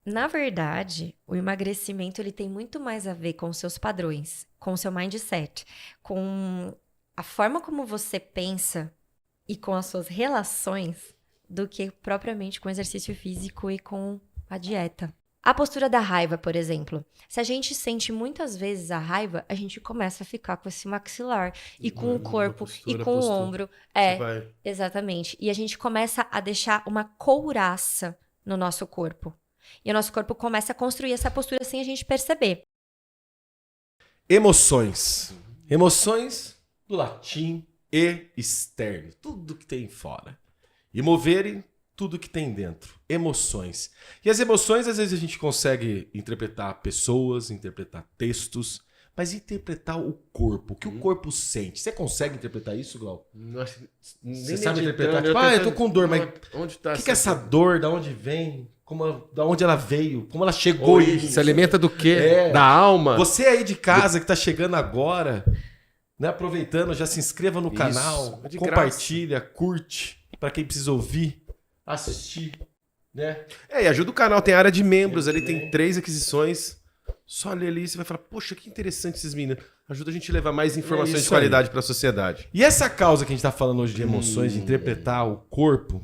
Na verdade, o emagrecimento ele tem muito mais a ver com os seus padrões, com o seu mindset, com a forma como você pensa e com as suas relações, do que propriamente com o exercício físico e com a dieta. A postura da raiva, por exemplo. Se a gente sente muitas vezes a raiva, a gente começa a ficar com esse maxilar e com o corpo e com o ombro. Você vai... Exatamente. E a gente começa a deixar uma couraça no nosso corpo. E o nosso corpo começa a construir essa postura sem a gente perceber. Emoções. Emoções do latim e externo. Tudo que tem fora. E moverem tudo que tem dentro. Emoções. E as emoções, às vezes, a gente consegue interpretar pessoas, interpretar textos, mas interpretar o corpo. O que o corpo sente. Você consegue interpretar isso, Glau? Você sabe interpretar? Tipo, eu tô com dor, mas onde tá o que é essa dor? Da onde vem? Da onde ela veio? Como ela chegou? Se alimenta do quê? É. Da alma? Você aí de casa que tá chegando agora, né, aproveitando, já se inscreva no canal, de compartilha, curte, para quem precisa ouvir, assistir, né? E ajuda o canal, tem área de membros ali, tem 3 aquisições. Só ler ali, você vai falar, poxa, que interessante esses meninos. Ajuda a gente a levar mais informações de qualidade para a sociedade. E essa causa que a gente tá falando hoje de emoções, de interpretar o corpo,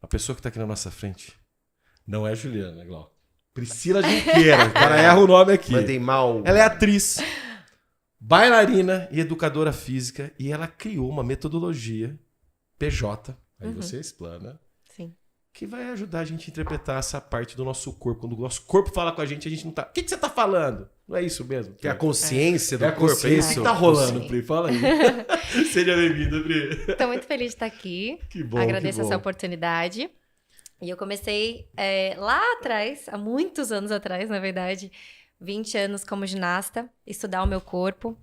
a pessoa que tá aqui na nossa frente, não é a Juliana, Glau. Priscila Junqueira, o cara erra o nome aqui. Mandei mal. Ela é atriz, bailarina e educadora física, e ela criou uma metodologia PJ, aí você explana, Sim. que vai ajudar a gente a interpretar essa parte do nosso corpo. Quando o nosso corpo fala com a gente não tá... O que você tá falando? Não é isso mesmo? Que é a consciência do a corpo, consciência. é isso? O que tá rolando, Sim. Pri? Fala aí. Seja bem-vindo, Pri. Estou muito feliz de estar aqui. Que bom, Agradeço que bom. essa oportunidade. E eu comecei lá atrás, há muitos anos atrás, na verdade, 20 anos como ginasta, estudar o meu corpo.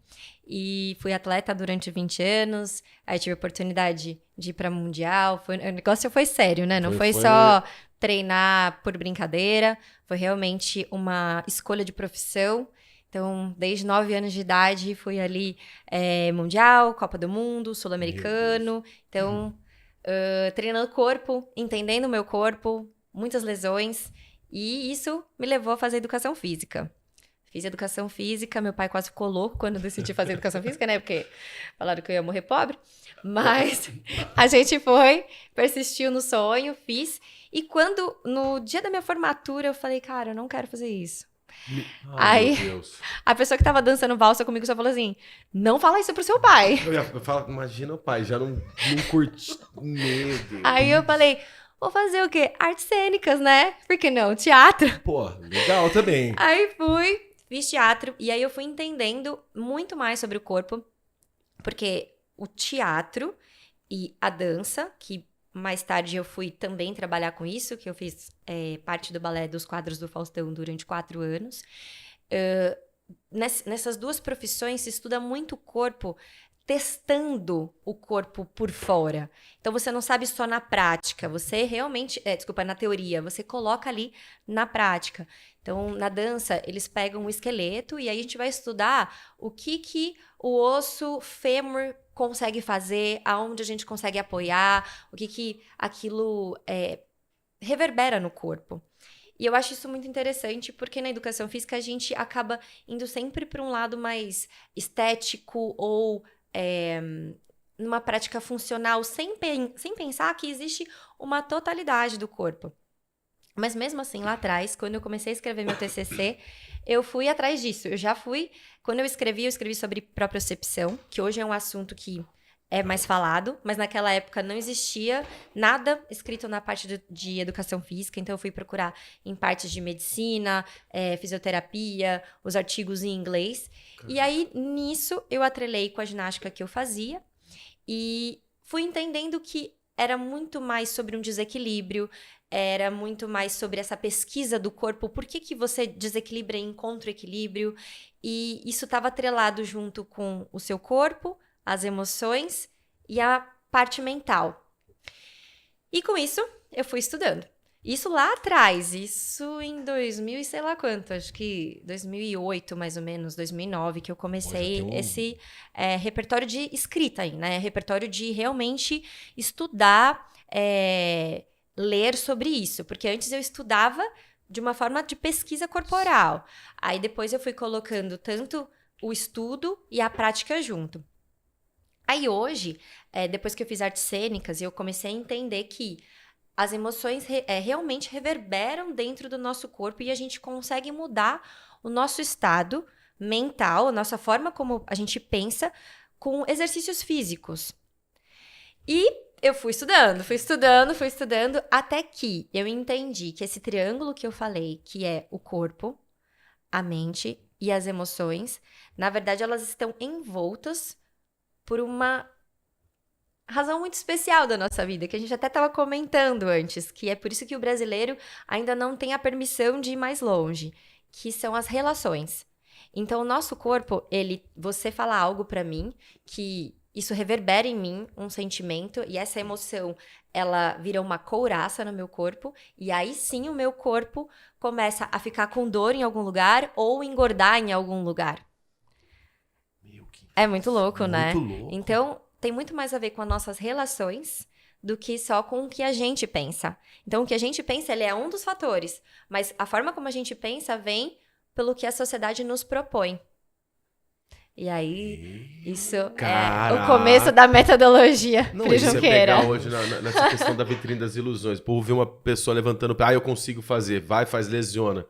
E fui atleta durante 20 anos. Aí tive a oportunidade de ir para Mundial. O negócio foi sério, né? Não foi só treinar por brincadeira. Foi realmente uma escolha de profissão. Então, desde 9 anos de idade, fui ali Mundial, Copa do Mundo, Sul-Americano. Então... treinando o corpo, entendendo o meu corpo, muitas lesões, e isso me levou a fazer educação física. Fiz educação física, meu pai quase ficou louco quando eu decidi fazer educação física, né? Porque falaram que eu ia morrer pobre, mas a gente foi, persistiu no sonho, fiz, e quando, no dia da minha formatura, eu falei, cara, eu não quero fazer isso. Aí, meu Deus. a pessoa que tava dançando valsa comigo só falou assim, não fala isso pro seu pai. Eu falo, imagina o pai, já não curti. Meu Deus. Aí eu falei, vou fazer o quê? Artes cênicas, né? Por que não? Teatro. Pô, legal também. Aí fiz teatro, e aí eu fui entendendo muito mais sobre o corpo, porque o teatro e a dança, que mais tarde eu fui também trabalhar com isso, que eu fiz parte do balé dos quadros do Faustão durante 4 anos. Nessas duas profissões se estuda muito o corpo, testando o corpo por fora. Então, você não sabe só na prática, você realmente... na teoria, você coloca ali na prática. Então, na dança, eles pegam o esqueleto e aí a gente vai estudar o que o osso fêmur consegue fazer, aonde a gente consegue apoiar, o que aquilo reverbera no corpo. E eu acho isso muito interessante, porque na educação física a gente acaba indo sempre para um lado mais estético ou numa prática funcional, sem pensar que existe uma totalidade do corpo. Mas mesmo assim, lá atrás, quando eu comecei a escrever meu TCC, eu fui atrás disso. Quando eu escrevi sobre propriocepção, que hoje é um assunto que é mais falado, mas naquela época não existia nada escrito na parte de educação física, então eu fui procurar em partes de medicina, fisioterapia, os artigos em inglês. E aí, nisso, eu atrelei com a ginástica que eu fazia e fui entendendo que era muito mais sobre um desequilíbrio, era muito mais sobre essa pesquisa do corpo, por que você desequilibra e encontra o equilíbrio, e isso estava atrelado junto com o seu corpo, as emoções e a parte mental. E com isso, eu fui estudando. Isso lá atrás, isso em 2000 e sei lá quanto, acho que 2008 mais ou menos, 2009, que eu comecei esse repertório de escrita aí, né? Repertório de realmente estudar, ler sobre isso. Porque antes eu estudava de uma forma de pesquisa corporal. Aí depois eu fui colocando tanto o estudo e a prática junto. Aí hoje, depois que eu fiz artes cênicas, eu comecei a entender que as emoções realmente reverberam dentro do nosso corpo e a gente consegue mudar o nosso estado mental, a nossa forma como a gente pensa com exercícios físicos. E eu fui estudando, até que eu entendi que esse triângulo que eu falei, que é o corpo, a mente e as emoções, na verdade elas estão envoltas por uma razão muito especial da nossa vida, que a gente até estava comentando antes, que é por isso que o brasileiro ainda não tem a permissão de ir mais longe, que são as relações. Então, o nosso corpo, você fala algo pra mim, que isso reverbera em mim um sentimento, e essa emoção, ela vira uma couraça no meu corpo, e aí sim o meu corpo começa a ficar com dor em algum lugar ou engordar em algum lugar. É muito louco, né? Muito louco. Então, tem muito mais a ver com as nossas relações do que só com o que a gente pensa. Então, o que a gente pensa, ele é um dos fatores, mas a forma como a gente pensa vem pelo que a sociedade nos propõe. E aí, isso é o começo da metodologia Não, isso é Junqueira. pegar hoje nessa questão da vitrine das ilusões. O povo vê uma pessoa levantando, eu consigo fazer, vai, faz, lesiona.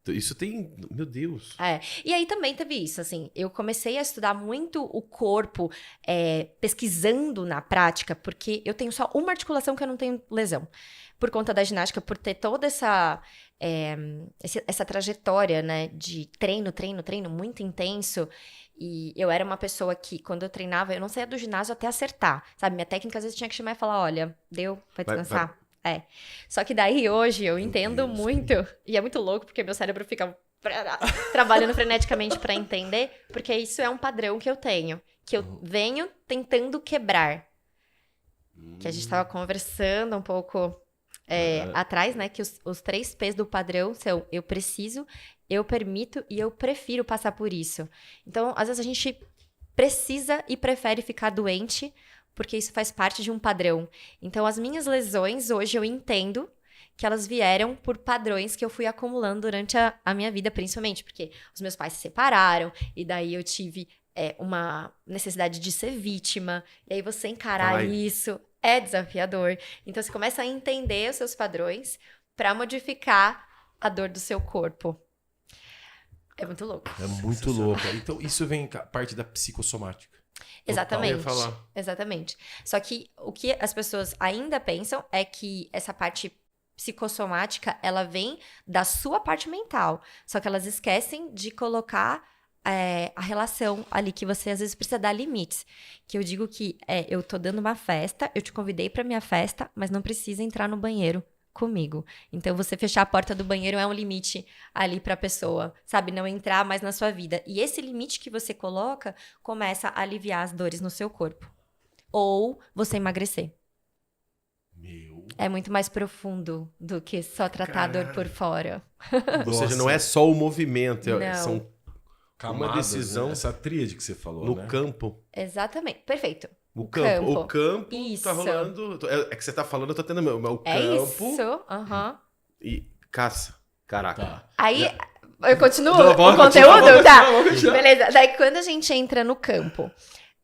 Isso tem, meu Deus. E aí também teve isso, assim, eu comecei a estudar muito o corpo, pesquisando na prática, porque eu tenho só uma articulação que eu não tenho lesão. Por conta da ginástica, por ter toda essa trajetória, né, de treino muito intenso. E eu era uma pessoa que, quando eu treinava, eu não saía do ginásio até acertar, sabe? Minha técnica, às vezes, tinha que chamar e falar, olha, deu, vai descansar. Só que daí, hoje, eu entendo muito, e é muito louco, porque meu cérebro fica trabalhando freneticamente pra entender, porque isso é um padrão que eu tenho, que eu venho tentando quebrar. Que a gente tava conversando um pouco atrás, né, que os 3 P's do padrão são eu preciso, eu permito e eu prefiro passar por isso. Então, às vezes a gente precisa e prefere ficar doente porque isso faz parte de um padrão. Então, as minhas lesões, hoje eu entendo que elas vieram por padrões que eu fui acumulando durante a minha vida, principalmente porque os meus pais se separaram, e daí eu tive uma necessidade de ser vítima, e aí você encarar isso é desafiador. Então, você começa a entender os seus padrões para modificar a dor do seu corpo. É muito louco. É muito louco. Então, isso vem parte da psicossomática. Exatamente. Exatamente. Só que o que as pessoas ainda pensam é que essa parte psicossomática, ela vem da sua parte mental. Só que elas esquecem de colocar a relação ali, que você às vezes precisa dar limites. Que eu digo que eu tô dando uma festa, eu te convidei pra minha festa, mas não precisa entrar no banheiro comigo. Então, você fechar a porta do banheiro é um limite ali pra pessoa, sabe? Não entrar mais na sua vida. E esse limite que você coloca começa a aliviar as dores no seu corpo. Ou você emagrecer. É muito mais profundo do que só tratar a dor por fora. Ou seja, não é só o movimento, são camadas, uma decisão, né? Essa tríade que você falou, no né? campo. Exatamente. Perfeito. O campo Isso. tá rolando. É que você tá falando, eu tô tendo o campo. Isso. E caça. Caraca. Tá. Aí, eu continuo Não, o vamos conteúdo? continuar, Tá. vamos continuar. Beleza. Daí, quando a gente entra no campo,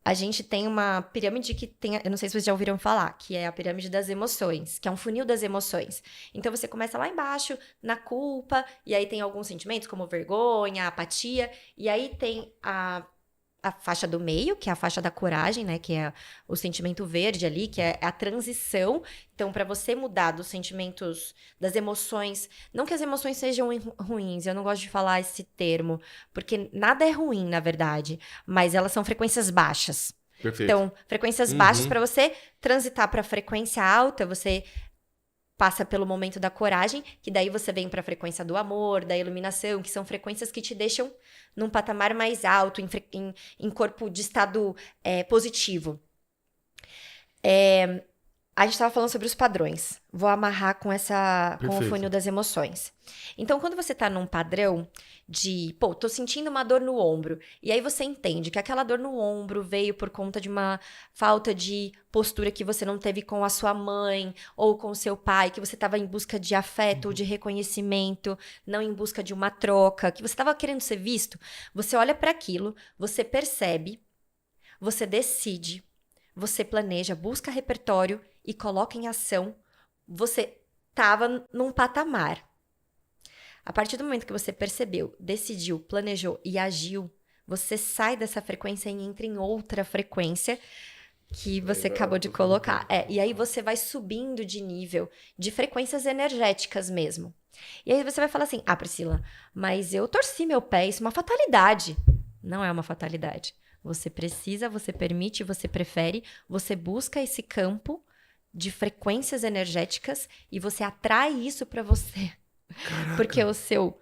a gente tem uma pirâmide que tem, eu não sei se vocês já ouviram falar, que é a pirâmide das emoções, que é um funil das emoções. Então, você começa lá embaixo, na culpa, e aí tem alguns sentimentos, como vergonha, apatia, e aí tem a faixa do meio, que é a faixa da coragem, né, que é o sentimento verde ali, que é a transição. Então, para você mudar dos sentimentos, das emoções, não que as emoções sejam ruins, eu não gosto de falar esse termo, porque nada é ruim, na verdade, mas elas são frequências baixas. Perfeito. Então, frequências baixas, para você transitar para frequência alta, você passa pelo momento da coragem, que daí você vem para a frequência do amor, da iluminação, que são frequências que te deixam num patamar mais alto, em corpo de estado positivo. A gente estava falando sobre os padrões. Vou amarrar com com o Perfeito. funil das emoções. Então, quando você tá num padrão de, pô, tô sentindo uma dor no ombro, e aí você entende que aquela dor no ombro veio por conta de uma falta de postura que você não teve com a sua mãe ou com o seu pai, que você estava em busca de afeto ou de reconhecimento, não em busca de uma troca, que você estava querendo ser visto, você olha para aquilo, você percebe, você decide, você planeja, busca repertório e coloca em ação, você estava num patamar. A partir do momento que você percebeu, decidiu, planejou e agiu, você sai dessa frequência e entra em outra frequência que você acabou de colocar. E aí você vai subindo de nível, de frequências energéticas mesmo. E aí você vai falar assim, Priscila, mas eu torci meu pé, isso é uma fatalidade. Não é uma fatalidade. Você precisa, você permite, você prefere, você busca esse campo de frequências energéticas e você atrai isso para você. Caraca. Porque o seu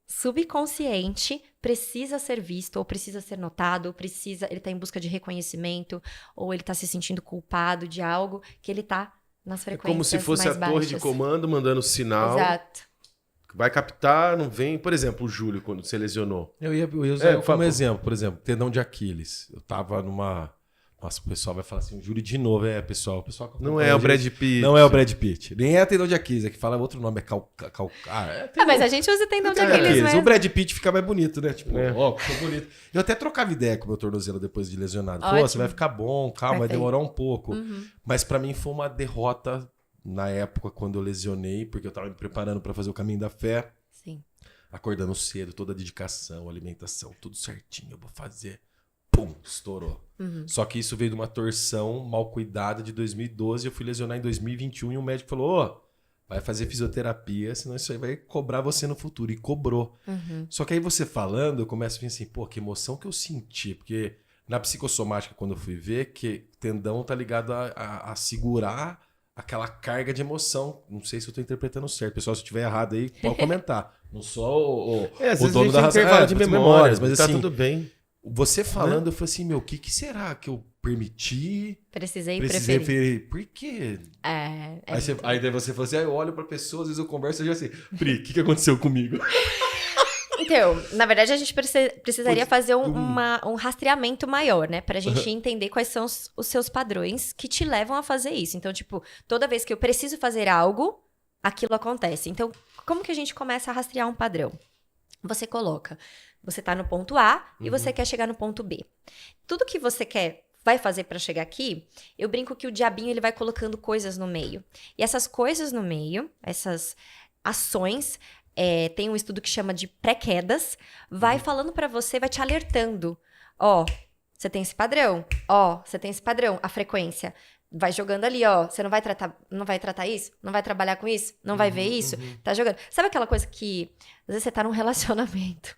subconsciente precisa ser visto, ou precisa ser notado, ou ele tá em busca de reconhecimento, ou ele tá se sentindo culpado de algo que ele tá nas É frequências como se fosse a mais torre de baixas. comando mandando sinal. Exato. Vai captar, não vem. Por exemplo, o Júlio, quando você lesionou. Eu ia usar como fala- exemplo, por exemplo, tendão de Aquiles. Eu tava numa... Nossa, o pessoal vai falar assim, o Júlio de novo. Pessoal que Não é o Brad Pitt. Não é o Brad Pitt. Nem é tendão de Aquiles, é que fala outro nome, é Mas a gente usa tendão de Aquiles mesmo. O Brad Pitt fica mais bonito, né? Tipo, É. ficou bonito. Eu até trocava ideia com o meu tornozelo depois de lesionado. Pô, Ótimo. você vai ficar bom, calma, vai Perfeito. demorar um pouco. Uhum. Mas pra mim foi uma derrota na época quando eu lesionei, porque eu tava me preparando pra fazer o caminho da fé. Sim. Acordando cedo, toda a dedicação, alimentação, tudo certinho, eu vou fazer. Pum, estourou. Uhum. Só que isso veio de uma torção mal cuidada de 2012. Eu fui lesionar em 2021 e o médico falou: vai fazer fisioterapia, senão isso aí vai cobrar você no futuro. E cobrou. Uhum. Só que aí você falando, eu começo a pensar assim, pô, que emoção que eu senti. Porque na psicossomática, quando eu fui ver, que tendão tá ligado a segurar aquela carga de emoção. Não sei se eu tô interpretando certo. Pessoal, se eu estiver errado aí, pode comentar. Não sou Às o vezes dono da razão. intervalo de memórias, mas tá assim, tudo bem. você falando, eu falei assim, meu, o que será que eu permiti? Precisei Preferi. Por quê? Aí daí você falou assim, eu olho pra pessoa, às vezes eu converso e já sei, Pri, o que aconteceu comigo? Então, na verdade, a gente precisaria fazer um rastreamento maior, né? Pra gente entender quais são os seus padrões que te levam a fazer isso. Então, tipo, toda vez que eu preciso fazer algo, aquilo acontece. Então, como que a gente começa a rastrear um padrão? Você tá no ponto A e você quer chegar no ponto B. Tudo que você vai fazer pra chegar aqui, eu brinco que o diabinho ele vai colocando coisas no meio. E essas coisas no meio, essas ações, tem um estudo que chama de pré-quedas, vai falando pra você, vai te alertando. Você tem esse padrão. Você tem esse padrão, a frequência. Vai jogando ali, você não vai tratar isso? Não vai trabalhar com isso? Não vai ver isso? Tá jogando. Sabe aquela coisa que, às vezes você tá num relacionamento.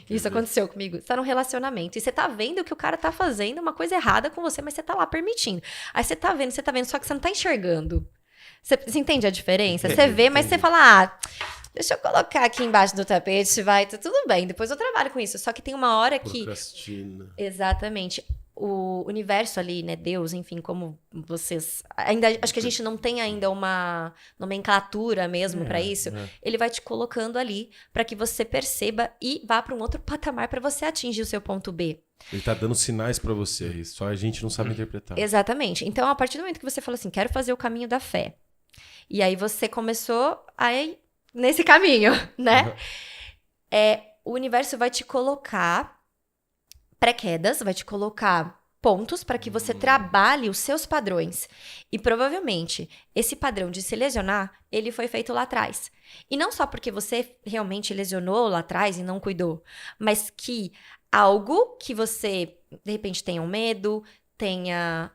Isso aconteceu comigo. Você tá num relacionamento e você tá vendo que o cara tá fazendo uma coisa errada com você, mas você tá lá permitindo. Aí você tá vendo, só que você não tá enxergando. Você entende a diferença? Você vê, mas você fala, deixa eu colocar aqui embaixo do tapete, tá tudo bem, depois eu trabalho com isso. Só que tem uma hora que... Procrastina. Exatamente. O universo ali, né, Deus, enfim, como vocês... Acho que a gente não tem ainda uma nomenclatura mesmo pra isso. Ele vai te colocando ali pra que você perceba e vá pra um outro patamar pra você atingir o seu ponto B. Ele tá dando sinais pra você, e só a gente não sabe interpretar. Exatamente. Então, a partir do momento que você fala assim, quero fazer o caminho da fé. E aí você começou aí nesse caminho, né? O universo vai te colocar pré-quedas, vai te colocar pontos para que você trabalhe os seus padrões. E provavelmente, esse padrão de se lesionar, ele foi feito lá atrás. E não só porque você realmente lesionou lá atrás e não cuidou, mas que algo que você, de repente, tenha um medo,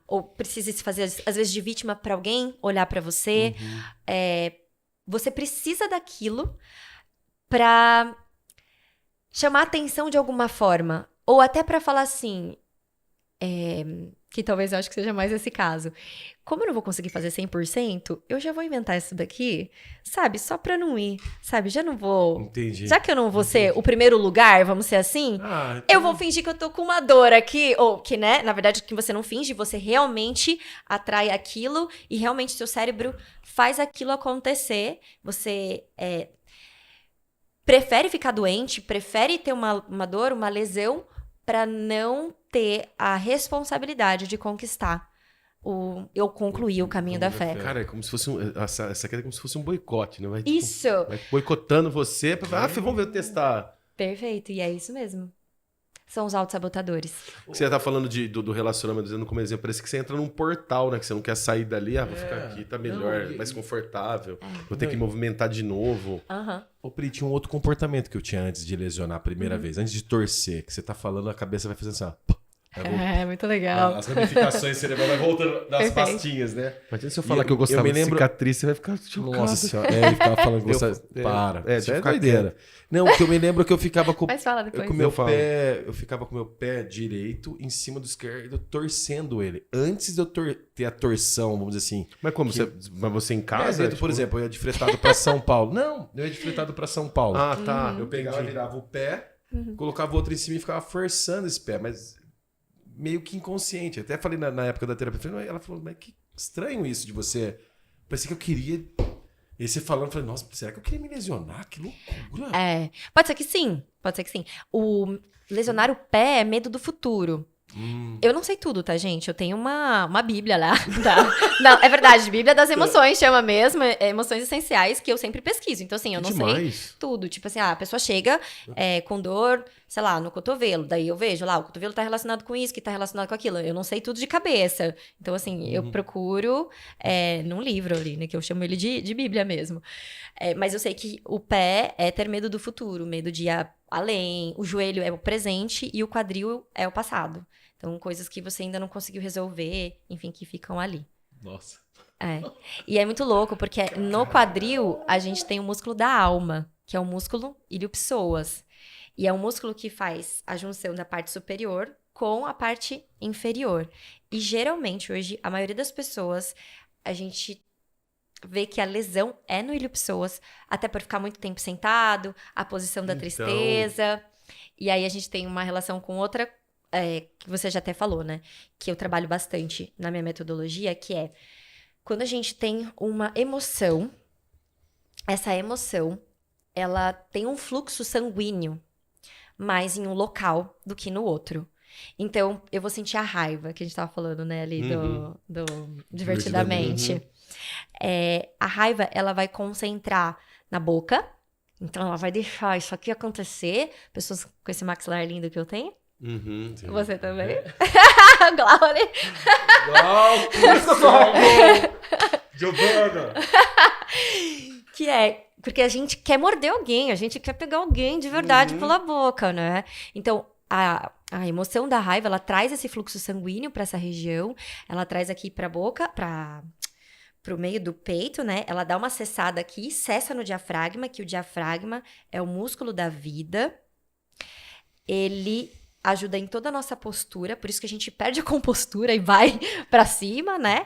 ou precise se fazer, às vezes, de vítima para alguém olhar para você. Você precisa daquilo para chamar atenção de alguma forma. Ou até para falar assim, que talvez eu acho que seja mais esse caso. Como eu não vou conseguir fazer 100%, eu já vou inventar isso daqui, sabe? Só pra não ir, sabe? Já não vou... Entendi. Já que eu não vou ser o primeiro lugar, vamos ser assim, eu vou fingir que eu tô com uma dor aqui, ou que, né, na verdade, que você não finge, você realmente atrai aquilo e realmente seu cérebro faz aquilo acontecer. Você prefere ficar doente, prefere ter uma dor, uma lesão, pra não ter a responsabilidade de conquistar eu concluir o caminho da fé. Cara, é como se fosse essa queda é como se fosse um boicote, né? Vai, Isso! vai boicotando você pra vamos ver eu testar. Perfeito, e é isso mesmo. São os autossabotadores. Você tá falando do relacionamento, dizendo como exemplo, parece que você entra num portal, né? Que você não quer sair dali, vou ficar aqui, tá melhor, mais confortável, vou ter que movimentar de novo. Ô, Pri, tinha um outro comportamento que eu tinha antes de lesionar a primeira vez, antes de torcer, que você tá falando, a cabeça vai fazendo assim, ó. Muito legal. As ramificações cerebrais vai voltando das pastinhas, né? Imagina se eu falar que eu gostava de cicatriz, você vai ficar chocado. Nossa senhora, ele ficava falando que gostava... Para, isso é doideira. Não, o que eu me lembro é que eu ficava com... Mas fala depois. Eu ficava com o meu pé direito em cima do esquerdo, torcendo ele. Antes de eu ter a torção, vamos dizer assim... Mas como? Mas você em casa? Por exemplo, eu ia de fretado pra São Paulo. Não, eu ia de fretado pra São Paulo. Ah, tá. Eu pegava, virava o pé, colocava o outro em cima e ficava forçando esse pé, mas... meio que inconsciente. Até falei na época da terapia, ela falou, mas que estranho isso de você. Parecia que eu queria... E você falando, eu falei, nossa, será que eu queria me lesionar? Que loucura. Pode ser que sim. O lesionar o pé é medo do futuro. Eu não sei tudo, tá, gente? Eu tenho uma bíblia lá, tá? Não, é verdade, Bíblia das Emoções, chama mesmo, Emoções Essenciais, que eu sempre pesquiso. Então, assim, eu não sei tudo. Tipo assim, a pessoa chega com dor, sei lá, no cotovelo. Daí eu vejo lá, o cotovelo tá relacionado com isso, que tá relacionado com aquilo. Eu não sei tudo de cabeça. Então, assim, eu procuro num livro ali, né? Que eu chamo ele de Bíblia mesmo. Mas eu sei que o pé é ter medo do futuro, medo de ir além. O joelho é o presente e o quadril é o passado. Então, coisas que você ainda não conseguiu resolver, enfim, que ficam ali. Nossa. E é muito louco, porque no quadril, a gente tem o músculo da alma, que é o músculo iliopsoas. E é um músculo que faz a junção da parte superior com a parte inferior. E, geralmente, hoje, a maioria das pessoas, a gente vê que a lesão é no iliopsoas, até por ficar muito tempo sentado, a posição da tristeza. E aí, a gente tem uma relação com outra que você já até falou, né? Que eu trabalho bastante na minha metodologia, que é quando a gente tem uma emoção, essa emoção, ela tem um fluxo sanguíneo mais em um local do que no outro. Então, eu vou sentir a raiva, que a gente tava falando, né, ali do Divertidamente. A raiva, ela vai concentrar na boca, então ela vai deixar isso aqui acontecer, pessoas com esse maxilar lindo que eu tenho. Você também? Glória! Giovana! Que porque a gente quer morder alguém, a gente quer pegar alguém de verdade pela boca, né? Então, a emoção da raiva, ela traz esse fluxo sanguíneo para essa região, ela traz aqui pra boca, pro meio do peito, né? Ela dá uma cessada aqui, cessa no diafragma, que o diafragma é o músculo da vida. Ele ajuda em toda a nossa postura, por isso que a gente perde a compostura e vai pra cima, né?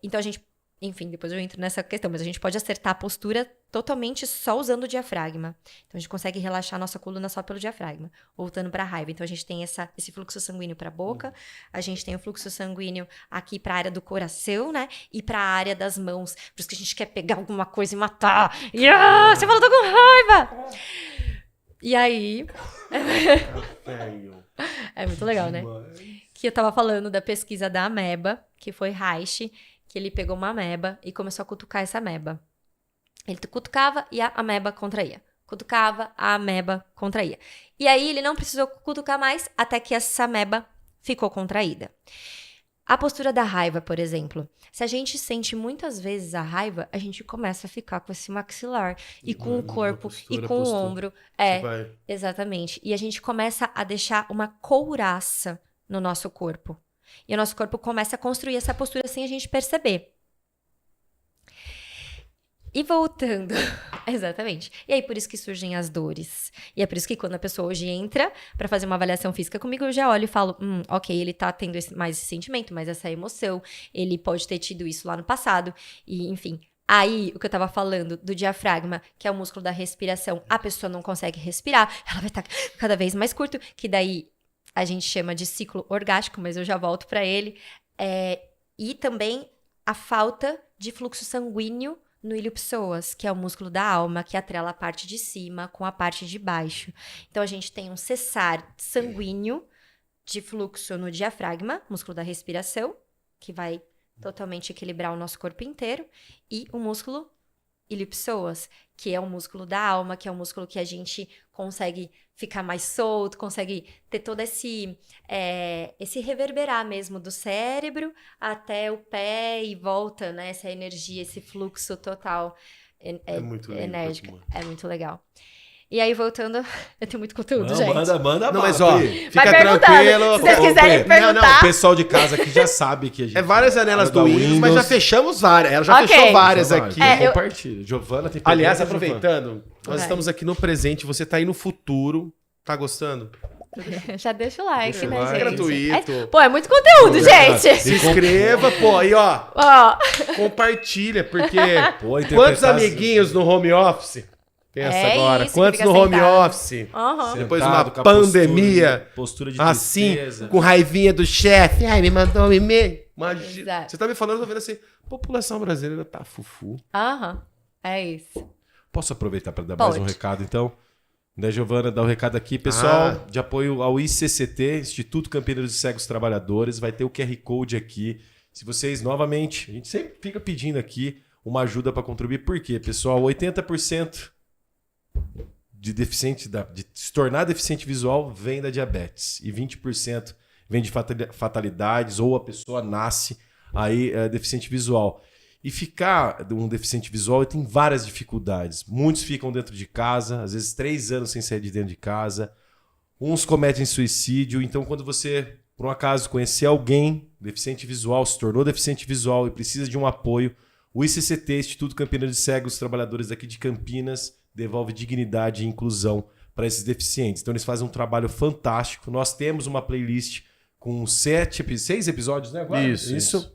Então a gente, enfim, depois eu entro nessa questão, mas a gente pode acertar a postura totalmente só usando o diafragma. Então a gente consegue relaxar a nossa coluna só pelo diafragma, voltando pra raiva. Então a gente tem esse fluxo sanguíneo pra boca, a gente tem o fluxo sanguíneo aqui pra área do coração, né? E pra área das mãos, por isso que a gente quer pegar alguma coisa e matar. Você falou, tô com raiva! E aí... É muito legal, né? Que eu tava falando da pesquisa da ameba, que foi Reich, que ele pegou uma ameba e começou a cutucar essa ameba. Ele cutucava e a ameba contraía. Cutucava, a ameba contraía. E aí ele não precisou cutucar mais até que essa ameba ficou contraída. A postura da raiva, por exemplo. Se a gente sente muitas vezes a raiva, a gente começa a ficar com esse maxilar e com o corpo e com o ombro. Exatamente. E a gente começa a deixar uma couraça no nosso corpo. E o nosso corpo começa a construir essa postura sem a gente perceber. E voltando, exatamente. E aí, por isso que surgem as dores. E é por isso que quando a pessoa hoje entra pra fazer uma avaliação física comigo, eu já olho e falo, ok, ele tá tendo mais esse sentimento, mais essa emoção, ele pode ter tido isso lá no passado, e enfim. Aí, o que eu tava falando do diafragma, que é o músculo da respiração, a pessoa não consegue respirar, ela vai estar cada vez mais curto, que daí a gente chama de ciclo orgástico, mas eu já volto pra ele. E também a falta de fluxo sanguíneo no ilho-psoas, que é o músculo da alma, que atrela a parte de cima com a parte de baixo. Então, a gente tem um cessar sanguíneo de fluxo no diafragma, músculo da respiração, que vai totalmente equilibrar o nosso corpo inteiro, e o músculo ilho-psoas, que é o músculo da alma, que é o músculo que a gente consegue ficar mais solto, consegue ter todo esse reverberar mesmo do cérebro até o pé e volta, né? Essa energia, esse fluxo total muito lindo, enérgico. É muito legal. E aí, voltando, eu tenho muito conteúdo, Não, gente. manda. Não, mas ó, Pri. fica Vai perguntando. tranquilo. Se vocês quiserem Pri, perguntar. O pessoal de casa aqui já sabe que a gente... É várias janelas da do Windows, mas já fechamos várias. Ela já Ok. fechou várias aqui. Compartilha. Giovana tem Aliás, pergunta, aproveitando, nós Vai. estamos aqui no presente, você tá aí no futuro. Tá gostando? Já deixa o like, Deixa o né, like. gente? Gratuito. Pô, é muito conteúdo, gente. Se inscreva, pô, aí ó, Ó, compartilha, porque Pô, interpretar- quantos amiguinhos no home office? Pensa É agora, isso, quantos que fica no home sentado. office? aham. Depois de Sentado, uma com a pandemia, postura de assim, tristeza. com raivinha do chefe, ai, me mandou um e-mail. Imagina, Exato. você tá me falando, eu tô vendo assim, população brasileira tá fufu. Aham. É isso. Posso aproveitar para dar mais Pode. um recado, então? Né, Giovana, dá um recado aqui. Pessoal, de apoio ao ICCT, Instituto Campineiro de Cegos Trabalhadores, vai ter o QR Code aqui. Se vocês, novamente, a gente sempre fica pedindo aqui uma ajuda para contribuir. Por quê, pessoal? 80% de deficiente, de se tornar deficiente visual vem da diabetes. E 20% vem de fatalidades, ou a pessoa nasce aí deficiente visual. E ficar um deficiente visual tem várias dificuldades. Muitos ficam dentro de casa, às vezes 3 anos sem sair de dentro de casa. Uns cometem suicídio. Então, quando você, por um acaso, conhecer alguém deficiente visual, se tornou deficiente visual e precisa de um apoio, o ICCT, Instituto Campineiro de Cegos, trabalhadores daqui de Campinas, devolve dignidade e inclusão para esses deficientes. Então, eles fazem um trabalho fantástico. Nós temos uma playlist com 6 episódios, né? Agora? Isso.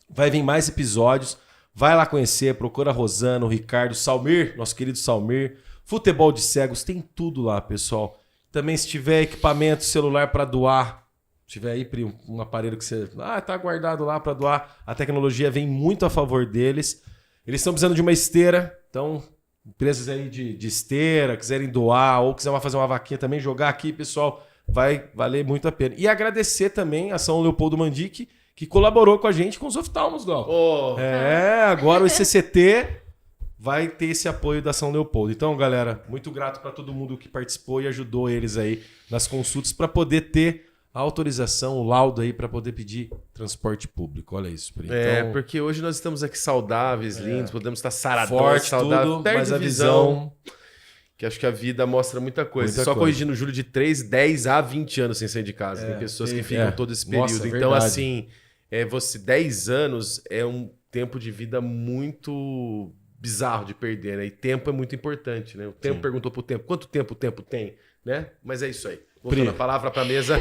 Vai vir mais episódios. Vai lá conhecer, procura a Rosana, o Ricardo, o Salmir, nosso querido Salmir. Futebol de cegos, tem tudo lá, pessoal. Também se tiver equipamento, celular para doar, se tiver aí, Pri, um aparelho que você... tá guardado lá para doar, a tecnologia vem muito a favor deles. Eles estão precisando de uma esteira, então, empresas aí de esteira, quiserem doar ou quiserem fazer uma vaquinha também, jogar aqui, pessoal, vai valer muito a pena. E agradecer também a São Leopoldo Mandic, que colaborou com a gente com os oftalmos, Gal. Agora o ICCT vai ter esse apoio da São Leopoldo. Então, galera, muito grato para todo mundo que participou e ajudou eles aí nas consultas para poder ter a autorização, o laudo aí para poder pedir transporte público. Olha isso, Pri. Então, Porque hoje nós estamos aqui saudáveis, lindos, podemos estar saradões, forte, saudáveis, tudo, perde mas a visão... Que acho que a vida mostra muita coisa. Muita Só coisa. corrigindo o Júlio de 3, 10 a 20 anos sem sair de casa. Tem pessoas que ficam todo esse período. Nossa, então, verdade. assim, você 10 anos é um tempo de vida muito bizarro de perder, né? E tempo é muito importante, né? O tempo perguntou pro tempo. Quanto tempo o tempo tem, né? Mas é isso aí. Voltando a palavra pra mesa.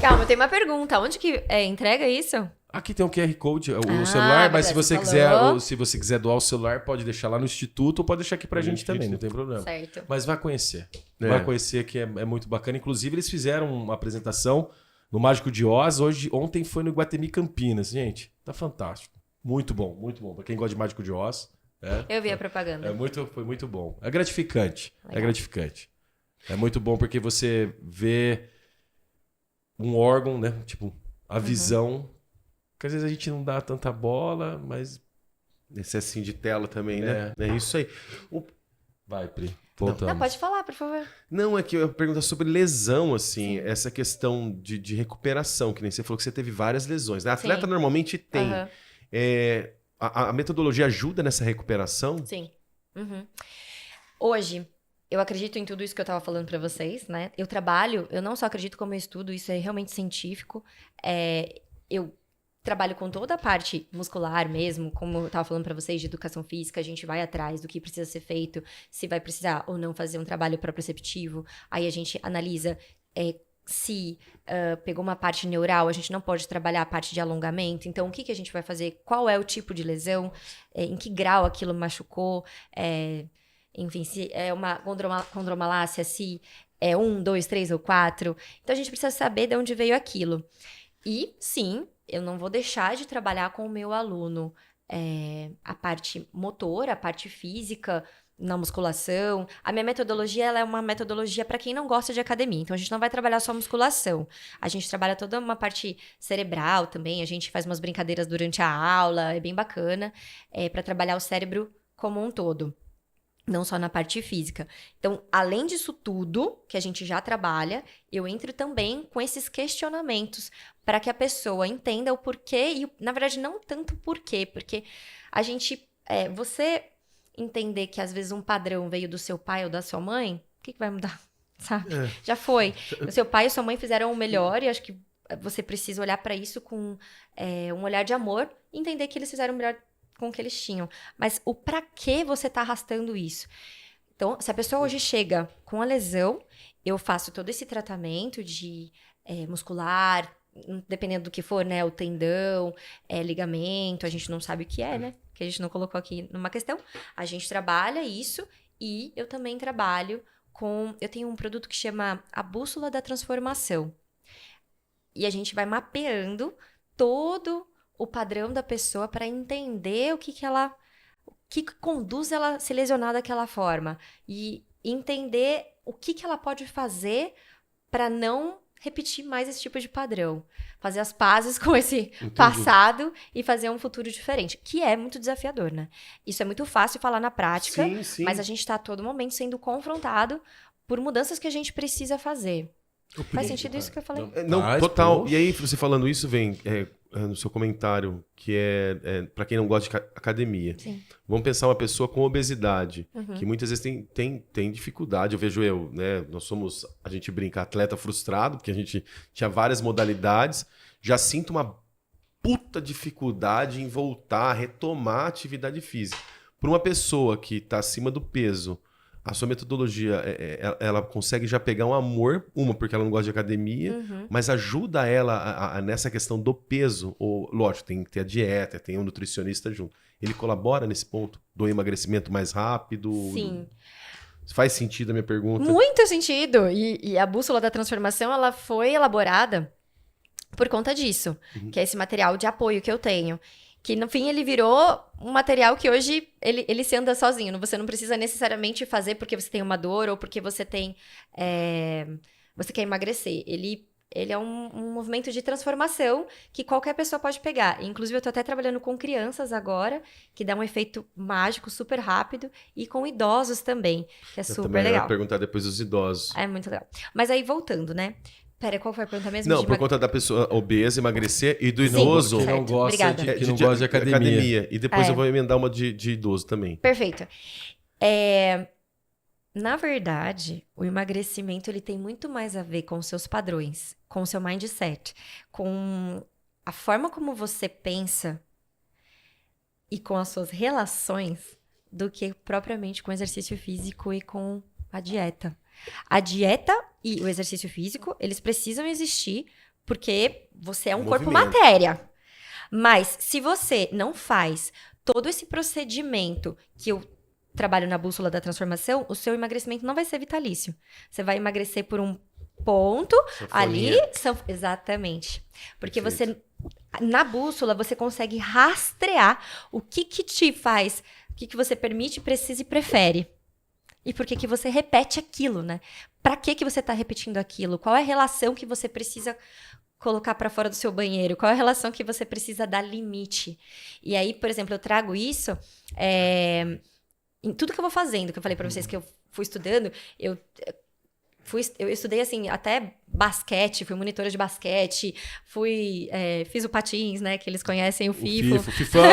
Calma, tem uma pergunta. Onde que entrega isso? Aqui tem um QR Code, o celular, mas se você falou. quiser doar o celular, pode deixar lá no Instituto ou pode deixar aqui pra gente também, não tem problema. Certo. Mas vai conhecer. Vai conhecer que é muito bacana. Inclusive, eles fizeram uma apresentação no Mágico de Oz. Ontem foi no Iguatemi Campinas. Gente, tá fantástico. Muito bom, muito bom. Pra quem gosta de Mágico de Oz. Eu vi a propaganda. Foi muito bom. É gratificante. Legal. É gratificante. É muito bom porque você vê um órgão, né? Tipo, a visão... Que às vezes a gente não dá tanta bola, mas... Esse assim de tela também, né? É isso aí. Vai, Pri. Voltamos. Não, pode falar, por favor. Não, é que eu ia perguntar sobre lesão, assim, essa questão de recuperação, que nem você falou que você teve várias lesões, né? Atleta Sim. normalmente tem. Aham. A metodologia ajuda nessa recuperação? Sim. Uhum. Hoje, eu acredito em tudo isso que eu tava falando pra vocês, né? Eu não só acredito como eu estudo, isso é realmente científico. Eu trabalho com toda a parte muscular mesmo, como eu tava falando pra vocês, de educação física, a gente vai atrás do que precisa ser feito, se vai precisar ou não fazer um trabalho proprioceptivo, aí a gente analisa se pegou uma parte neural, a gente não pode trabalhar a parte de alongamento, então o que a gente vai fazer, qual é o tipo de lesão, em que grau aquilo machucou, enfim, se é uma condromalácia, se é 1, 2, 3 ou 4, então a gente precisa saber de onde veio aquilo. E sim, eu não vou deixar de trabalhar com o meu aluno a parte motora, a parte física, na musculação. A minha metodologia, ela é uma metodologia para quem não gosta de academia. Então, a gente não vai trabalhar só musculação. A gente trabalha toda uma parte cerebral também. A gente faz umas brincadeiras durante a aula. É bem bacana. Para trabalhar o cérebro como um todo. Não só na parte física. Então, além disso tudo, que a gente já trabalha, eu entro também com esses questionamentos para que a pessoa entenda o porquê e, na verdade, não tanto o porquê, porque a gente... você entender que, às vezes, um padrão veio do seu pai ou da sua mãe, o que vai mudar? Sabe? Já foi. O seu pai e sua mãe fizeram o melhor e acho que você precisa olhar para isso com um olhar de amor e entender que eles fizeram o melhor com o que eles tinham. Mas o pra que você tá arrastando isso? Então, se a pessoa hoje chega com a lesão, eu faço todo esse tratamento de muscular, dependendo do que for, né? O tendão, ligamento, a gente não sabe o que é, né? Que a gente não colocou aqui numa questão. A gente trabalha isso e eu também trabalho com... Eu tenho um produto que chama a Bússola da Transformação. E a gente vai mapeando todo o padrão da pessoa para entender o que conduz ela a se lesionar daquela forma. E entender o que ela pode fazer para não repetir mais esse tipo de padrão. Fazer as pazes com esse passado e fazer um futuro diferente. Que é muito desafiador, né? Isso é muito fácil falar na prática, Sim. mas a gente está a todo momento sendo confrontado por mudanças que a gente precisa fazer. Faz sentido isso que eu falei? Não, Faz, total. pô. E aí, você falando isso, vem no seu comentário, que para quem não gosta de academia. Sim. Vamos pensar uma pessoa com obesidade, Uhum. que muitas vezes tem dificuldade. Eu vejo né? Nós somos, a gente brinca, atleta frustrado, porque a gente tinha várias modalidades. Já sinto uma puta dificuldade em voltar a retomar a atividade física. Para uma pessoa que está acima do peso, a sua metodologia, ela consegue já pegar um amor, porque ela não gosta de academia, mas ajuda ela nessa questão do peso. Lógico, tem que ter a dieta, tem um nutricionista junto. Ele colabora nesse ponto do emagrecimento mais rápido? Sim. Faz sentido a minha pergunta? Muito sentido. E a Bússola da Transformação, ela foi elaborada por conta disso. Que é esse material de apoio que eu tenho. Que, no fim, ele virou um material que hoje ele se anda sozinho. Você não precisa necessariamente fazer porque você tem uma dor ou porque você tem... você quer emagrecer. Ele é um movimento de transformação que qualquer pessoa pode pegar. Inclusive, eu tô até trabalhando com crianças agora, que dá um efeito mágico super rápido, e com idosos também, que é Eu super também legal. ia perguntar depois dos idosos. É muito legal. Mas aí, voltando, né? Pera, qual foi a pergunta mesmo? Não, por conta da pessoa obesa, emagrecer, e do Sim, idoso... Que não certo. gosta Obrigada. que não gosta de academia. E depois eu vou emendar uma de idoso também. Perfeito. Na verdade, o emagrecimento ele tem muito mais a ver com os seus padrões, com o seu mindset, com a forma como você pensa e com as suas relações, do que propriamente com o exercício físico e com a dieta. A dieta e o exercício físico, eles precisam existir porque você é um corpo matéria. Mas se você não faz todo esse procedimento que eu trabalho na Bússola da Transformação, o seu emagrecimento não vai ser vitalício. Você vai emagrecer por um ponto ali. Exatamente. Porque você, na bússola, você consegue rastrear o que te faz, o que você permite, precisa e prefere. E por que você repete aquilo, né? Pra que você tá repetindo aquilo? Qual é a relação que você precisa colocar pra fora do seu banheiro? Qual é a relação que você precisa dar limite? E aí, por exemplo, eu trago isso em tudo que eu vou fazendo, que eu falei pra vocês que eu fui estudando, eu estudei, assim, até basquete, fui monitora de basquete, fiz o patins, né, que eles conhecem, o FIFO. Fifão!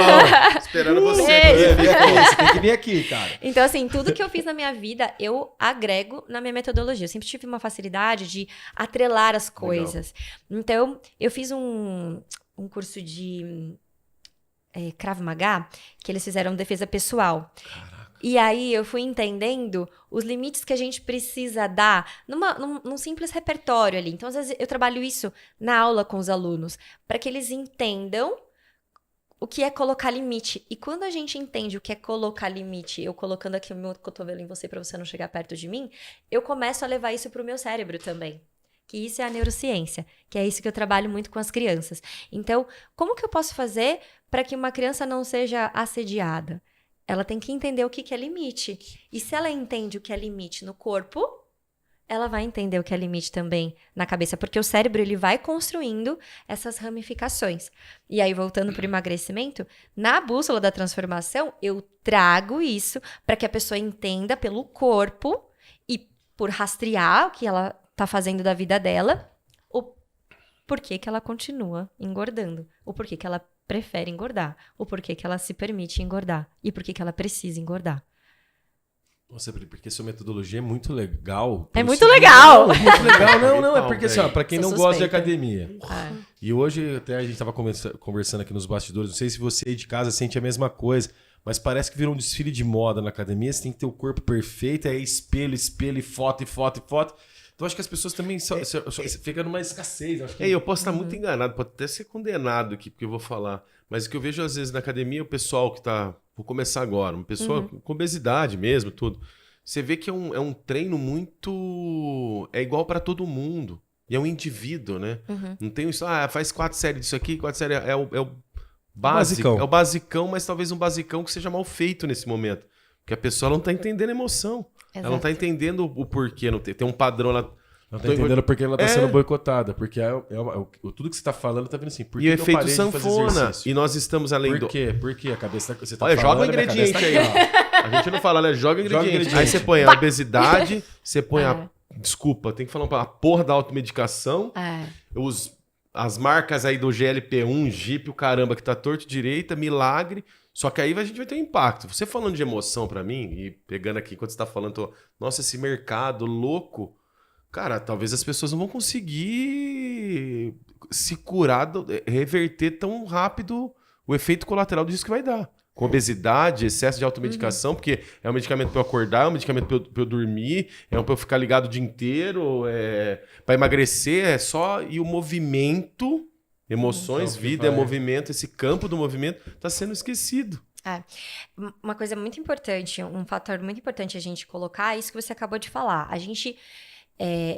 Esperando você. Você tem que vir aqui, cara. Então, assim, tudo que eu fiz na minha vida, eu agrego na minha metodologia. Eu sempre tive uma facilidade de atrelar as coisas. Legal. Então, eu fiz um curso de Krav Maga, que eles fizeram defesa pessoal. E aí eu fui entendendo os limites que a gente precisa dar num simples repertório ali. Então, às vezes, eu trabalho isso na aula com os alunos, para que eles entendam o que é colocar limite. E quando a gente entende o que é colocar limite, eu colocando aqui o meu cotovelo em você para você não chegar perto de mim, eu começo a levar isso para o meu cérebro também. Que isso é a neurociência, que é isso que eu trabalho muito com as crianças. Então, como que eu posso fazer para que uma criança não seja assediada? Ela tem que entender o que é limite. E se ela entende o que é limite no corpo, ela vai entender o que é limite também na cabeça. Porque o cérebro, ele vai construindo essas ramificações. E aí, voltando para o emagrecimento, na bússola da transformação, eu trago isso para que a pessoa entenda pelo corpo e por rastrear o que ela está fazendo da vida dela, o porquê que ela continua engordando. O porquê que ela prefere engordar, o porquê que ela se permite engordar e porquê que ela precisa engordar. Nossa, porque sua metodologia é muito legal. É muito legal! Não, muito legal. Não, é porque, assim, ó, pra quem Sou não gosta de suspeita. academia. E hoje, até a gente tava conversando aqui nos bastidores, não sei se você aí de casa sente a mesma coisa, mas parece que virou um desfile de moda na academia, você tem que ter o corpo perfeito, aí espelho, e foto. Então acho que as pessoas também ficam numa escassez. Acho que... Eu posso estar muito enganado, pode até ser condenado aqui, porque eu vou falar. Mas o que eu vejo às vezes na academia, o pessoal que tá... Vou começar agora, uma pessoa com obesidade mesmo, tudo. Você vê que é um treino muito... É igual para todo mundo. E é um indivíduo, né? Não tem isso, faz 4 séries disso aqui, 4 séries é o básico. Basicão. É o basicão, mas talvez um basicão que seja mal feito nesse momento. Porque a pessoa não tá entendendo a emoção. Ela não tá entendendo o porquê. Não tem um padrão lá. Não tá entendendo porque ela tá sendo boicotada. Porque tudo que você tá falando tá vindo assim. Por que E o que eu efeito parei de fazer sanfona. exercício? E nós estamos além Por quê? Porque a cabeça você tá Olha, falando, joga o minha cabeça ingrediente tá aí. aqui, ó. A gente não fala, né? Joga o ingrediente. ingrediente. Aí você põe a obesidade, você põe Desculpa, tem que falar a porra da automedicação. As marcas aí do GLP-1, Jeep, o caramba, que tá torto direita, milagre. Só que aí a gente vai ter um impacto. Você falando de emoção pra mim, e pegando aqui enquanto você tá falando, nossa, esse mercado louco, cara, talvez as pessoas não vão conseguir se curar, reverter tão rápido o efeito colateral disso que vai dar. Com obesidade, excesso de automedicação, porque é um medicamento pra eu acordar, é um medicamento pra eu dormir, é um pra eu ficar ligado o dia inteiro, pra emagrecer, E o movimento, emoções, vida, movimento, esse campo do movimento tá sendo esquecido. Uma coisa muito importante, um fator muito importante a gente colocar é isso que você acabou de falar. A gente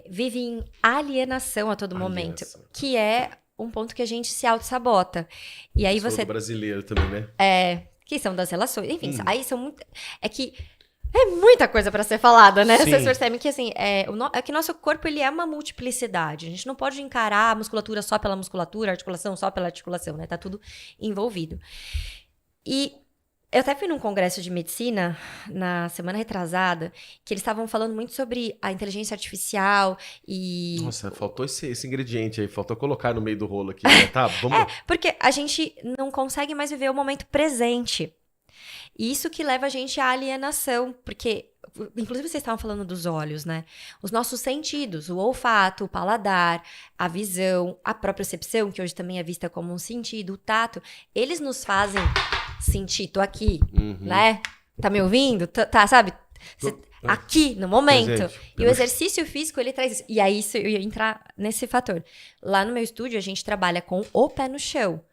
vive em alienação a todo momento, que é um ponto que a gente se auto-sabota. E aí você... do brasileiro também, né? Questão das relações, enfim, aí são muito... É que é muita coisa pra ser falada, né? Sim. Vocês percebem que, assim, é que nosso corpo, ele é uma multiplicidade. A gente não pode encarar a musculatura só pela musculatura, a articulação só pela articulação, né? Tá tudo envolvido. E eu até fui num congresso de medicina, na semana retrasada, que eles estavam falando muito sobre a inteligência artificial e... Nossa, faltou esse ingrediente aí, faltou colocar no meio do rolo aqui, né? Tá, vamos... Porque a gente não consegue mais viver o momento presente. E isso que leva a gente à alienação, porque, inclusive vocês estavam falando dos olhos, né? Os nossos sentidos, o olfato, o paladar, a visão, a propriocepção, que hoje também é vista como um sentido, o tato, eles nos fazem sentir, tô aqui, né? Tá me ouvindo? Tá, sabe? Aqui, no momento. Presente. E o exercício físico, ele traz isso. E aí, isso, eu ia entrar nesse fator. Lá no meu estúdio, a gente trabalha com o pé no chão,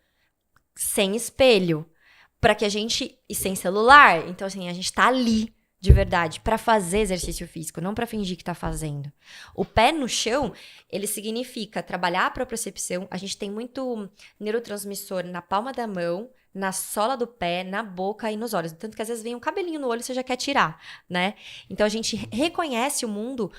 sem espelho, para que a gente... E sem celular. Então, assim, a gente tá ali, de verdade, para fazer exercício físico, não para fingir que tá fazendo. O pé no chão, ele significa trabalhar a propriocepção. A gente tem muito neurotransmissor na palma da mão, na sola do pé, na boca e nos olhos. Tanto que às vezes vem um cabelinho no olho e você já quer tirar, né? Então a gente reconhece o mundo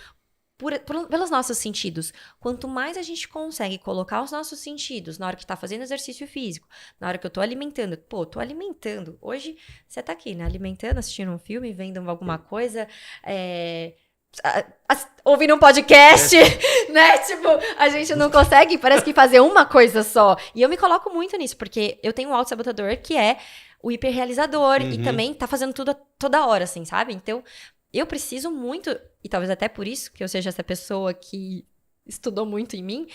pelos nossos sentidos. Quanto mais a gente consegue colocar os nossos sentidos na hora que tá fazendo exercício físico, na hora que eu tô alimentando. Pô, tô alimentando. Hoje você tá aqui, né? Alimentando, assistindo um filme, vendo alguma coisa, ouvindo um podcast, né? Tipo, a gente não consegue, parece que fazer uma coisa só. E eu me coloco muito nisso, porque eu tenho um autossabotador que é o hiperrealizador e também tá fazendo tudo toda hora, assim, sabe? Então, eu preciso muito, e talvez até por isso que eu seja essa pessoa que estudou muito em mim.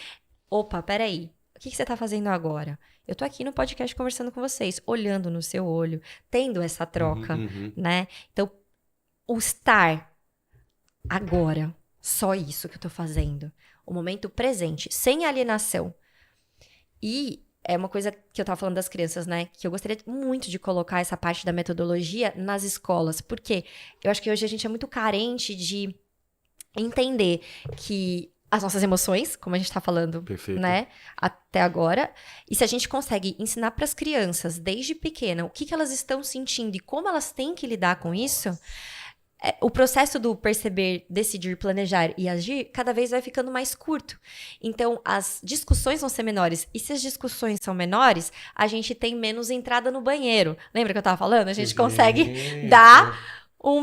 Opa, peraí. o que você tá fazendo agora? Eu tô aqui no podcast conversando com vocês, olhando no seu olho, tendo essa troca, né? Então, o estar agora, só isso que eu tô fazendo. O momento presente, sem alienação. E é uma coisa que eu tava falando das crianças, né? Que eu gostaria muito de colocar essa parte da metodologia nas escolas. Porque eu acho que hoje a gente é muito carente de entender que as nossas emoções, como a gente tá falando, Perfeito. né? Até agora. E se a gente consegue ensinar para as crianças, desde pequena, o que elas estão sentindo e como elas têm que lidar com isso... o processo do perceber, decidir, planejar e agir cada vez vai ficando mais curto. Então, as discussões vão ser menores. E se as discussões são menores, a gente tem menos entrada no banheiro. Lembra que eu tava falando? A gente consegue dar um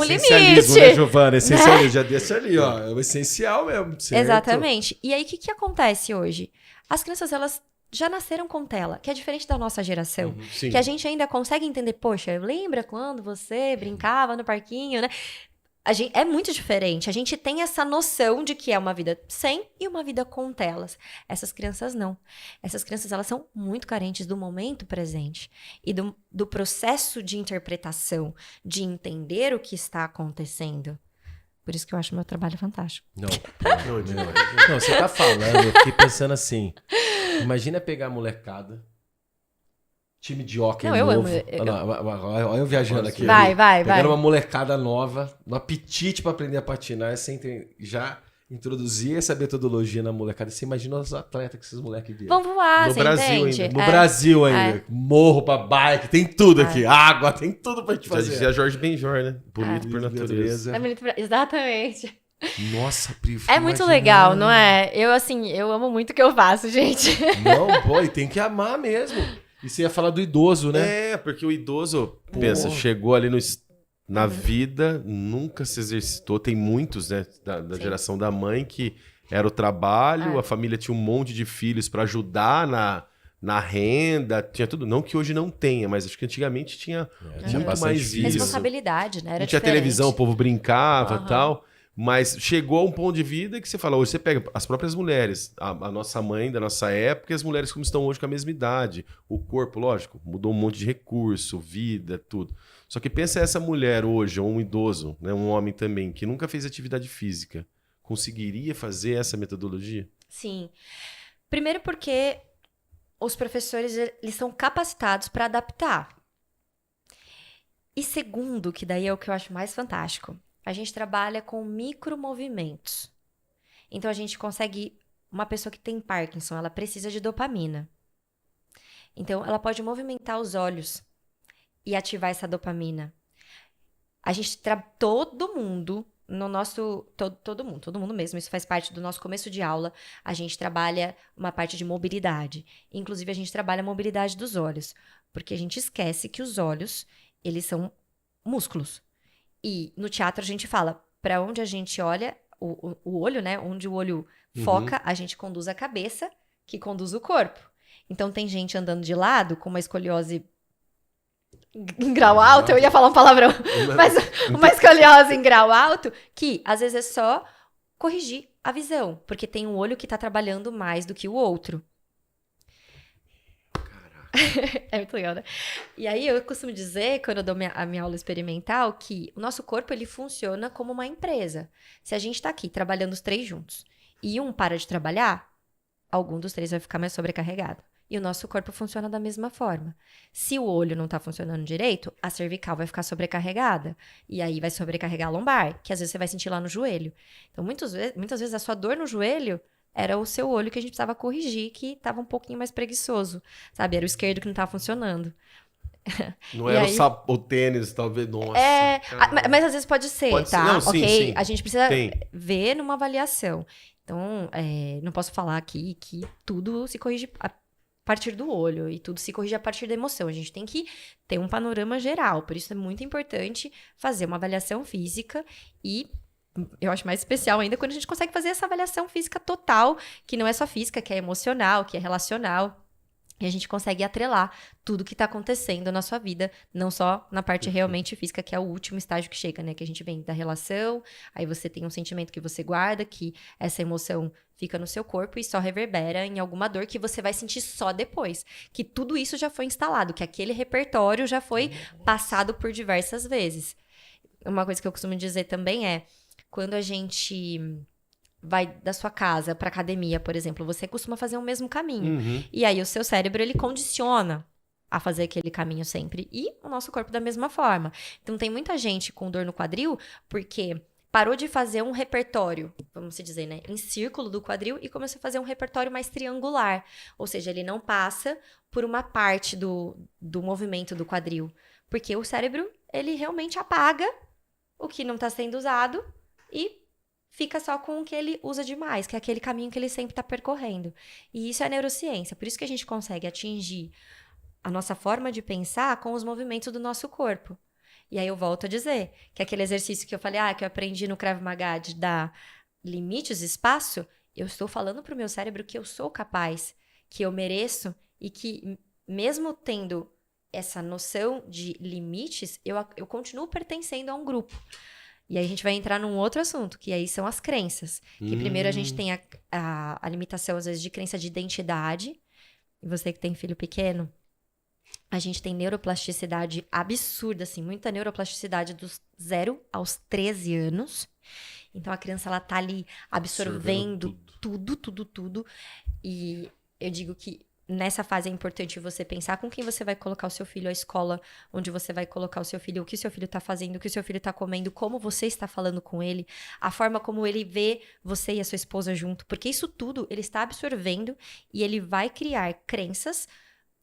Essencialismo, limite. né, Giovana? Essencialismo, já desse ali, ó. É o essencial mesmo, certo? Exatamente. E aí, o que acontece hoje? As crianças, elas já nasceram com tela, que é diferente da nossa geração. Sim. Que a gente ainda consegue entender, poxa, lembra quando você brincava no parquinho, né? É muito diferente. A gente tem essa noção de que é uma vida sem e uma vida com telas. Essas crianças não. Essas crianças, elas são muito carentes do momento presente e do processo de interpretação, de entender o que está acontecendo. Por isso que eu acho meu trabalho fantástico. Não, não, você tá falando, eu fiquei pensando assim, imagina pegar a molecada, time de hóquei Não, eu novo. amo. Olha eu viajando aqui. Vai. Pegando uma molecada nova, no apetite pra aprender a patinar, sem já introduzir essa metodologia na molecada. Você imagina os atletas que esses moleques viram. Vão voar, No você Brasil entende? ainda. No Brasil ainda. Morro pra bike, tem tudo aqui. Água, tem tudo pra gente Já fazer. dizia Jorge Benjor, né? Bonito por natureza. É bonito Exatamente. Nossa, Pri, eu fico É muito imaginando. legal, não é? Eu amo muito o que eu faço, gente. Não, pô, e tem que amar mesmo. E você ia falar do idoso, né? É, porque o idoso, pensa, chegou ali na vida, nunca se exercitou. Tem muitos, né, da geração da mãe que era o trabalho, a família tinha um monte de filhos para ajudar na renda, tinha tudo. Não que hoje não tenha, mas acho que antigamente tinha muito bastante mais filho. isso. Responsabilidade, né? Era Não tinha diferente. televisão, o povo brincava e tal. Mas chegou a um ponto de vida que você fala, hoje você pega as próprias mulheres, a nossa mãe da nossa época e as mulheres como estão hoje com a mesma idade. O corpo, lógico, mudou um monte de recurso, vida, tudo. Só que pensa essa mulher hoje, ou um idoso, né, um homem também, que nunca fez atividade física, conseguiria fazer essa metodologia? Sim. Primeiro porque os professores, eles são capacitados para adaptar. E segundo, que daí é o que eu acho mais fantástico, a gente trabalha com micromovimentos. Então, a gente consegue... Uma pessoa que tem Parkinson, ela precisa de dopamina. Então, ela pode movimentar os olhos e ativar essa dopamina. A gente... Todo mundo, no nosso... Todo mundo mesmo, isso faz parte do nosso começo de aula. A gente trabalha uma parte de mobilidade. Inclusive, a gente trabalha a mobilidade dos olhos. Porque a gente esquece que os olhos, eles são músculos. E no teatro a gente fala, para onde a gente olha, o olho, né? Onde o olho foca, a gente conduz a cabeça, que conduz o corpo. Então tem gente andando de lado com uma escoliose em grau alto, eu ia falar um palavrão, mas uma escoliose em grau alto, que às vezes é só corrigir a visão, porque tem um olho que tá trabalhando mais do que o outro. É muito legal, né? E aí eu costumo dizer, quando eu dou a minha aula experimental, que o nosso corpo, ele funciona como uma empresa. Se a gente tá aqui trabalhando os três juntos e um para de trabalhar, algum dos três vai ficar mais sobrecarregado. E o nosso corpo funciona da mesma forma. Se o olho não tá funcionando direito, a cervical vai ficar sobrecarregada. E aí vai sobrecarregar a lombar, que às vezes você vai sentir lá no joelho. Então, muitas vezes a sua dor no joelho era o seu olho que a gente precisava corrigir, que estava um pouquinho mais preguiçoso, sabe? Era o esquerdo que não estava funcionando. Não era o tênis, talvez, nossa. Mas às vezes pode ser, Pode ser. tá? Não, sim, ok? sim. A gente precisa Tem. ver numa avaliação. Então, não posso falar aqui que tudo se corrige a partir do olho e tudo se corrige a partir da emoção. A gente tem que ter um panorama geral. Por isso é muito importante fazer uma avaliação física e eu acho mais especial ainda quando a gente consegue fazer essa avaliação física total, que não é só física, que é emocional, que é relacional. E a gente consegue atrelar tudo que tá acontecendo na sua vida, não só na parte realmente física, que é o último estágio que chega, né? Que a gente vem da relação, aí você tem um sentimento que você guarda, que essa emoção fica no seu corpo e só reverbera em alguma dor que você vai sentir só depois. Que tudo isso já foi instalado, que aquele repertório já foi passado por diversas vezes. Uma coisa que eu costumo dizer também é, quando a gente vai da sua casa pra academia, por exemplo, você costuma fazer o mesmo caminho. E aí o seu cérebro, ele condiciona a fazer aquele caminho sempre. E o nosso corpo da mesma forma. Então tem muita gente com dor no quadril porque parou de fazer um repertório, vamos dizer, né, em círculo do quadril e começou a fazer um repertório mais triangular. Ou seja, ele não passa por uma parte do movimento do quadril. Porque o cérebro, ele realmente apaga o que não está sendo usado e fica só com o que ele usa demais, que é aquele caminho que ele sempre está percorrendo. E isso é neurociência. Por isso que a gente consegue atingir a nossa forma de pensar com os movimentos do nosso corpo. E aí eu volto a dizer que aquele exercício que eu falei, que eu aprendi no Krav Maga de dar limites, espaço, eu estou falando para o meu cérebro que eu sou capaz, que eu mereço e que mesmo tendo essa noção de limites, eu continuo pertencendo a um grupo. E aí a gente vai entrar num outro assunto, que aí são as crenças. Que primeiro a gente tem a limitação, às vezes, de crença de identidade. E você que tem filho pequeno, a gente tem neuroplasticidade absurda, assim, muita neuroplasticidade dos 0 aos 13 anos. Então a criança, ela tá ali absorvendo tudo. E eu digo que nessa fase é importante você pensar com quem você vai colocar o seu filho, a escola onde você vai colocar o seu filho, o que o seu filho está fazendo, o que o seu filho está comendo, como você está falando com ele, a forma como ele vê você e a sua esposa junto. Porque isso tudo ele está absorvendo e ele vai criar crenças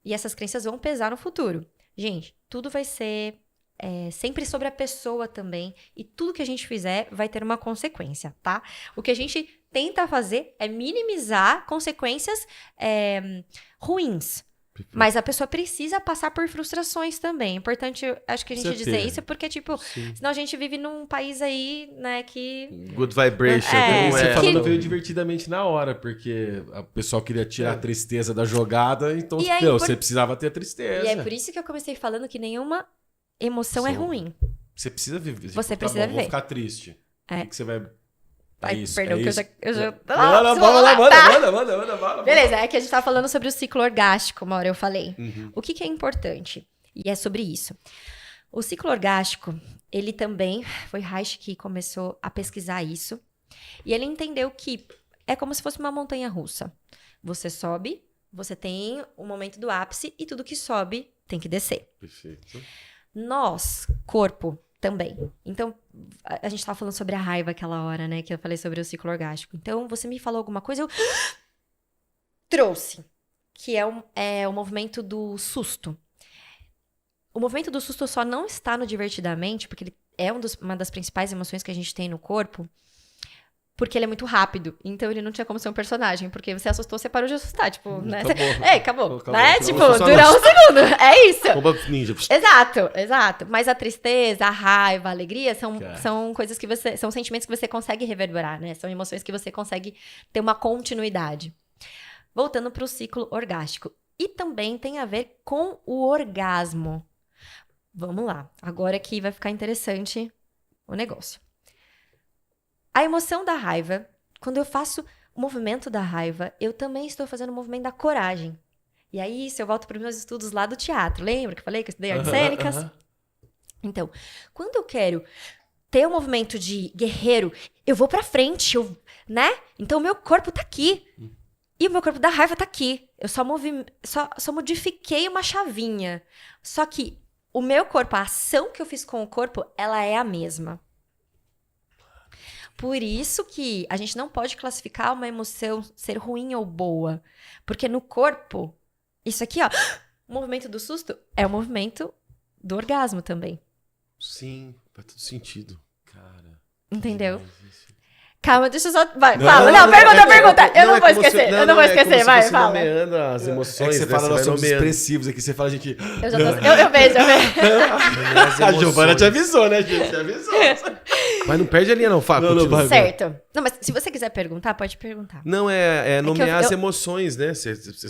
e essas crenças vão pesar no futuro. Gente, tudo vai ser sempre sobre a pessoa também e tudo que a gente fizer vai ter uma consequência, tá? O que a gente tenta fazer é minimizar consequências ruins. Perfeito. Mas a pessoa precisa passar por frustrações também. É importante, acho que a gente dizer isso, porque, tipo, senão a gente vive num país aí, né, que... Good vibration. Você falando veio divertidamente na hora, porque o pessoal queria tirar a tristeza da jogada, então você precisava ter a tristeza. E é por isso que eu comecei falando que nenhuma emoção é ruim. Você precisa viver. Você precisa viver. Vou ficar triste. O que você vai... Perdão, que eu já... Manda. Beleza, é que a gente tava falando sobre o ciclo orgástico, uma hora eu falei. O que é importante? E é sobre isso. O ciclo orgástico, ele também, foi Reich que começou a pesquisar isso, e ele entendeu que é como se fosse uma montanha russa. Você sobe, você tem o momento do ápice, e tudo que sobe tem que descer. Perfeito. Nós, corpo, também. Então, a gente tava falando sobre a raiva aquela hora, né? Que eu falei sobre o ciclo orgástico. Então, você me falou alguma coisa, eu trouxe. Que é o movimento do susto. O movimento do susto só não está no divertidamente, porque ele é uma das principais emoções que a gente tem no corpo, porque ele é muito rápido. Então, ele não tinha como ser um personagem. Porque você assustou, você parou de assustar. Tipo, né? Acabou. Né? Tipo, durou um segundo. É isso. Bomba ninja. Exato. Mas a tristeza, a raiva, a alegria são coisas que você... São sentimentos que você consegue reverberar, né? São emoções que você consegue ter uma continuidade. Voltando para o ciclo orgástico. E também tem a ver com o orgasmo. Vamos lá. Agora que vai ficar interessante o negócio. A emoção da raiva, quando eu faço o movimento da raiva, eu também estou fazendo o movimento da coragem. E aí, se eu volto para os meus estudos lá do teatro, lembra que eu falei que eu estudei artes cênicas? Então, quando eu quero ter o movimento de guerreiro, eu vou para frente, né? Então, o meu corpo tá aqui. E o meu corpo da raiva tá aqui. Eu só modifiquei uma chavinha. Só que o meu corpo, a ação que eu fiz com o corpo, ela é a mesma. Por isso que a gente não pode classificar uma emoção ser ruim ou boa. Porque no corpo, isso aqui, ó, o movimento do susto é o movimento do orgasmo também. Sim, faz todo sentido. Cara. Entendeu? Calma, deixa eu só... Vai, fala. Não, pergunta. Eu não vou esquecer. Eu não vou esquecer, vai, fala. Nomeando as emoções. Você fala, nós somos expressivos aqui. Você fala, gente... Eu vejo. A Giovana te avisou, né, gente? Te avisou. Mas não perde a linha, não, Fábio. Não, vai. Certo. Não, mas se você quiser perguntar, pode perguntar. Não, é nomear eu- as emoções, né?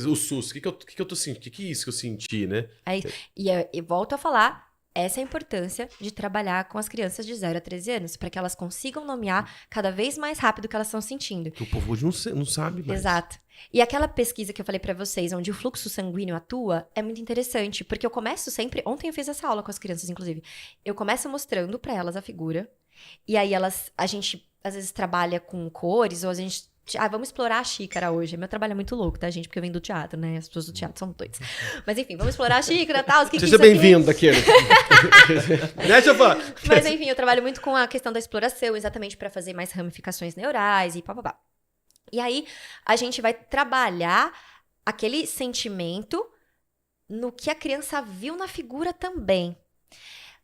O susto. O que eu tô sentindo? O que é isso que eu senti, né? Aí, e volto a falar, essa é a importância de trabalhar com as crianças de 0 a 13 anos, para que elas consigam nomear cada vez mais rápido o que elas estão sentindo. Que o povo hoje não sabe mais. Exato. E aquela pesquisa que eu falei pra vocês, onde o fluxo sanguíneo atua, é muito interessante, porque eu começo sempre, ontem eu fiz essa aula com as crianças, inclusive, eu começo mostrando pra elas a figura, e aí a gente às vezes trabalha com cores, ou a gente, vamos explorar a xícara hoje. Meu trabalho é muito louco, tá, gente? Porque eu venho do teatro, né? As pessoas do teatro são doidas. Mas enfim, vamos explorar a xícara e tal. Seja bem-vindo daquele. Né, Giovana? Mas enfim, eu trabalho muito com a questão da exploração, exatamente pra fazer mais ramificações neurais e papapá. E aí, a gente vai trabalhar aquele sentimento no que a criança viu na figura também.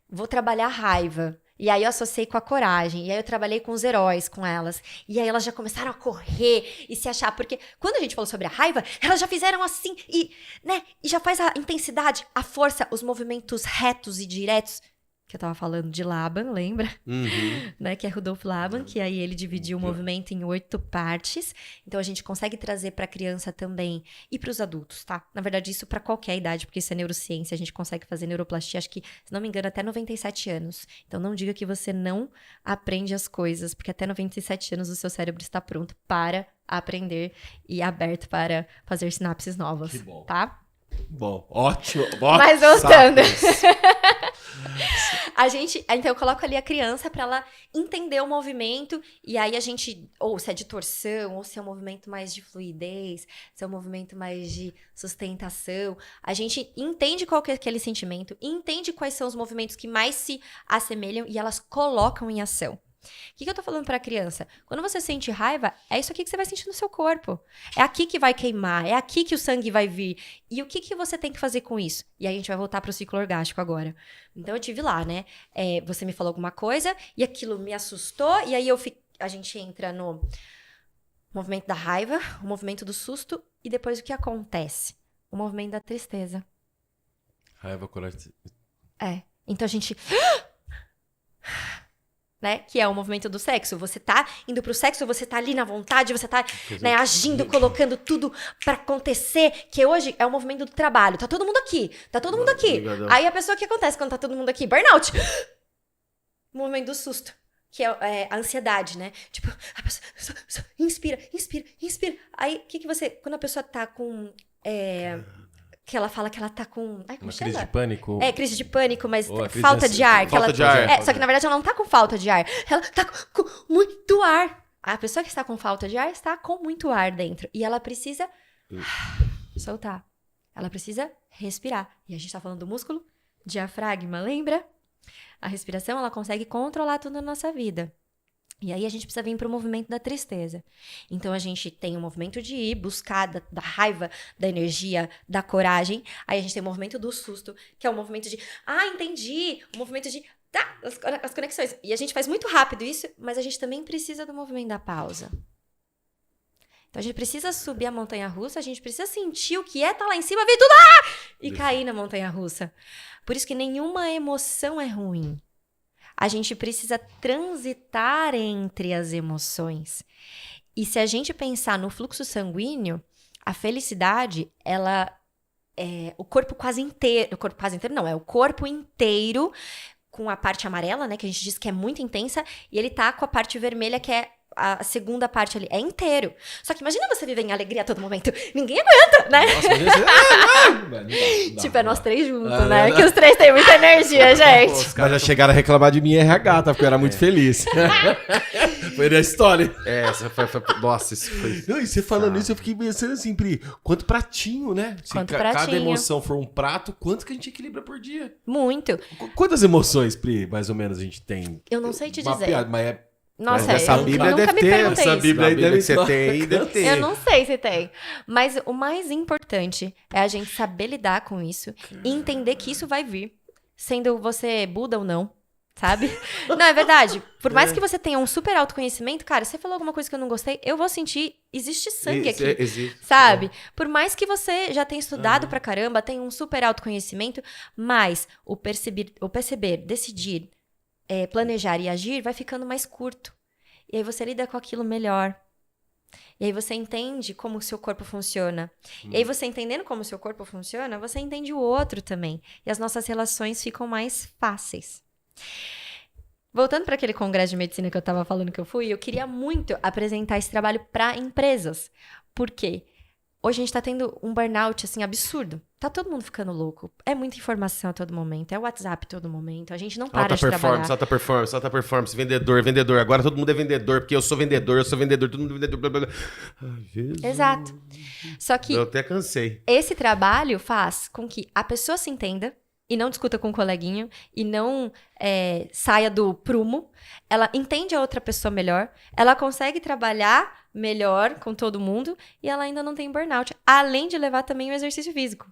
Vou trabalhar a raiva. E aí eu associei com a coragem. E aí eu trabalhei com os heróis, com elas. E aí elas já começaram a correr e se achar. Porque quando a gente falou sobre a raiva, elas já fizeram assim. E já faz a intensidade, a força, os movimentos retos e diretos. Que eu tava falando de Laban, lembra? Uhum. Né, que é Rudolf Laban, que aí ele dividiu o movimento em 8 partes. Então a gente consegue trazer para a criança também e para os adultos, tá? Na verdade, isso para qualquer idade, porque isso é neurociência, a gente consegue fazer neuroplastia, acho que, se não me engano, até 97 anos. Então não diga que você não aprende as coisas, porque até 97 anos o seu cérebro está pronto para aprender e aberto para fazer sinapses novas, Que bom. tá? Bom, ótimo. Mas voltando. Então eu coloco ali a criança pra ela entender o movimento e aí a gente, ou se é de torção, ou se é um movimento mais de fluidez, se é um movimento mais de sustentação, a gente entende qual que é aquele sentimento, entende quais são os movimentos que mais se assemelham e elas colocam em ação. O que eu tô falando pra criança? Quando você sente raiva, é isso aqui que você vai sentir no seu corpo. É aqui que vai queimar, é aqui que o sangue vai vir. E o que você tem que fazer com isso? E aí a gente vai voltar pro ciclo orgástico agora. Então eu tive lá, né? Você me falou alguma coisa e aquilo me assustou. E aí a gente entra no movimento da raiva, o movimento do susto. E depois o que acontece? O movimento da tristeza. Raiva, coragem. Então a gente... Né? Que é o movimento do sexo. Você tá indo pro sexo, você tá ali na vontade, você tá, né, agindo, colocando tudo pra acontecer, que hoje é o movimento do trabalho. Tá todo mundo aqui, tá todo mundo aqui. Obrigadão. Aí a pessoa, o que acontece quando tá todo mundo aqui? Burnout! O movimento do susto, que é a ansiedade, né? Tipo, a pessoa inspira. Aí, o que você... Quando a pessoa tá com... que ela fala que ela tá com... Ai, como Uma chama? crise de pânico. Crise de pânico, mas Ou a crise falta de de ar. que falta ela- de ar. Só que na verdade ela não tá com falta de ar. Ela tá com muito ar. A pessoa que está com falta de ar está com muito ar dentro. E ela precisa soltar. Ela precisa respirar. E a gente tá falando do músculo diafragma, lembra? A respiração, ela consegue controlar tudo na nossa vida. E aí a gente precisa vir para o movimento da tristeza. Então a gente tem o movimento de ir buscar da raiva, da energia, da coragem. Aí a gente tem o movimento do susto, que é o movimento de, entendi. O movimento de, as conexões. E a gente faz muito rápido isso, mas a gente também precisa do movimento da pausa. Então a gente precisa subir a montanha-russa, a gente precisa sentir o que é estar lá em cima, ver tudo e cair na montanha-russa. Por isso que nenhuma emoção é ruim. A gente precisa transitar entre as emoções. E se a gente pensar no fluxo sanguíneo, a felicidade, ela é o corpo quase inteiro. O corpo quase inteiro não, é o corpo inteiro com a parte amarela, né? Que a gente diz que é muito intensa. E ele tá com a parte vermelha, que é a segunda parte ali. É inteiro. Só que imagina você viver em alegria a todo momento. Ninguém aguenta, né? Nossa, mas esse... Tipo, é nós três juntos, né? Que os três têm muita energia, gente. Mas já chegaram a reclamar de mim RH, tá? Porque eu era muito feliz. Foi da história. Essa foi... Nossa, isso foi... Não, e você falando isso, eu fiquei pensando assim, Pri, quanto pratinho, né? Se Quanto cada pratinho. emoção for um prato, quanto que a gente equilibra por dia? Muito. Quantas emoções, Pri, mais ou menos, a gente tem? Eu não sei te Uma dizer. piada, mas é... Nossa, Mas essa eu Bíblia nunca deve me ter, perguntei essa isso. Bíblia aí Bíblia deve que você ser- tem, deve ter. Eu não sei se tem. Mas o mais importante é a gente saber lidar com isso e entender que isso vai vir. Sendo você Buda ou não, sabe? Não, é verdade. Por mais que você tenha um super autoconhecimento, cara, você falou alguma coisa que eu não gostei, eu vou sentir, existe sangue aqui. Existe. Sabe? Por mais que você já tenha estudado pra caramba, tenha um super autoconhecimento, mas o perceber, decidir, planejar e agir vai ficando mais curto. E aí você lida com aquilo melhor. E aí você entende como o seu corpo funciona. E aí você entendendo como o seu corpo funciona, você entende o outro também. E as nossas relações ficam mais fáceis. Voltando para aquele congresso de medicina que eu estava falando que eu fui, eu queria muito apresentar esse trabalho para empresas. Por quê? Hoje a gente está tendo um burnout, assim, absurdo. Tá todo mundo ficando louco. É muita informação a todo momento. É WhatsApp a todo momento. A gente não para de trabalhar. Alta performance, vendedor. Agora todo mundo é vendedor, porque eu sou vendedor, todo mundo é vendedor, blá, blá, blá. Ai, Jesus. Exato. Só que Eu até cansei. esse trabalho faz com que a pessoa se entenda e não discuta com o coleguinho e não saia do prumo. Ela entende a outra pessoa melhor, ela consegue trabalhar melhor com todo mundo e ela ainda não tem burnout, além de levar também o exercício físico.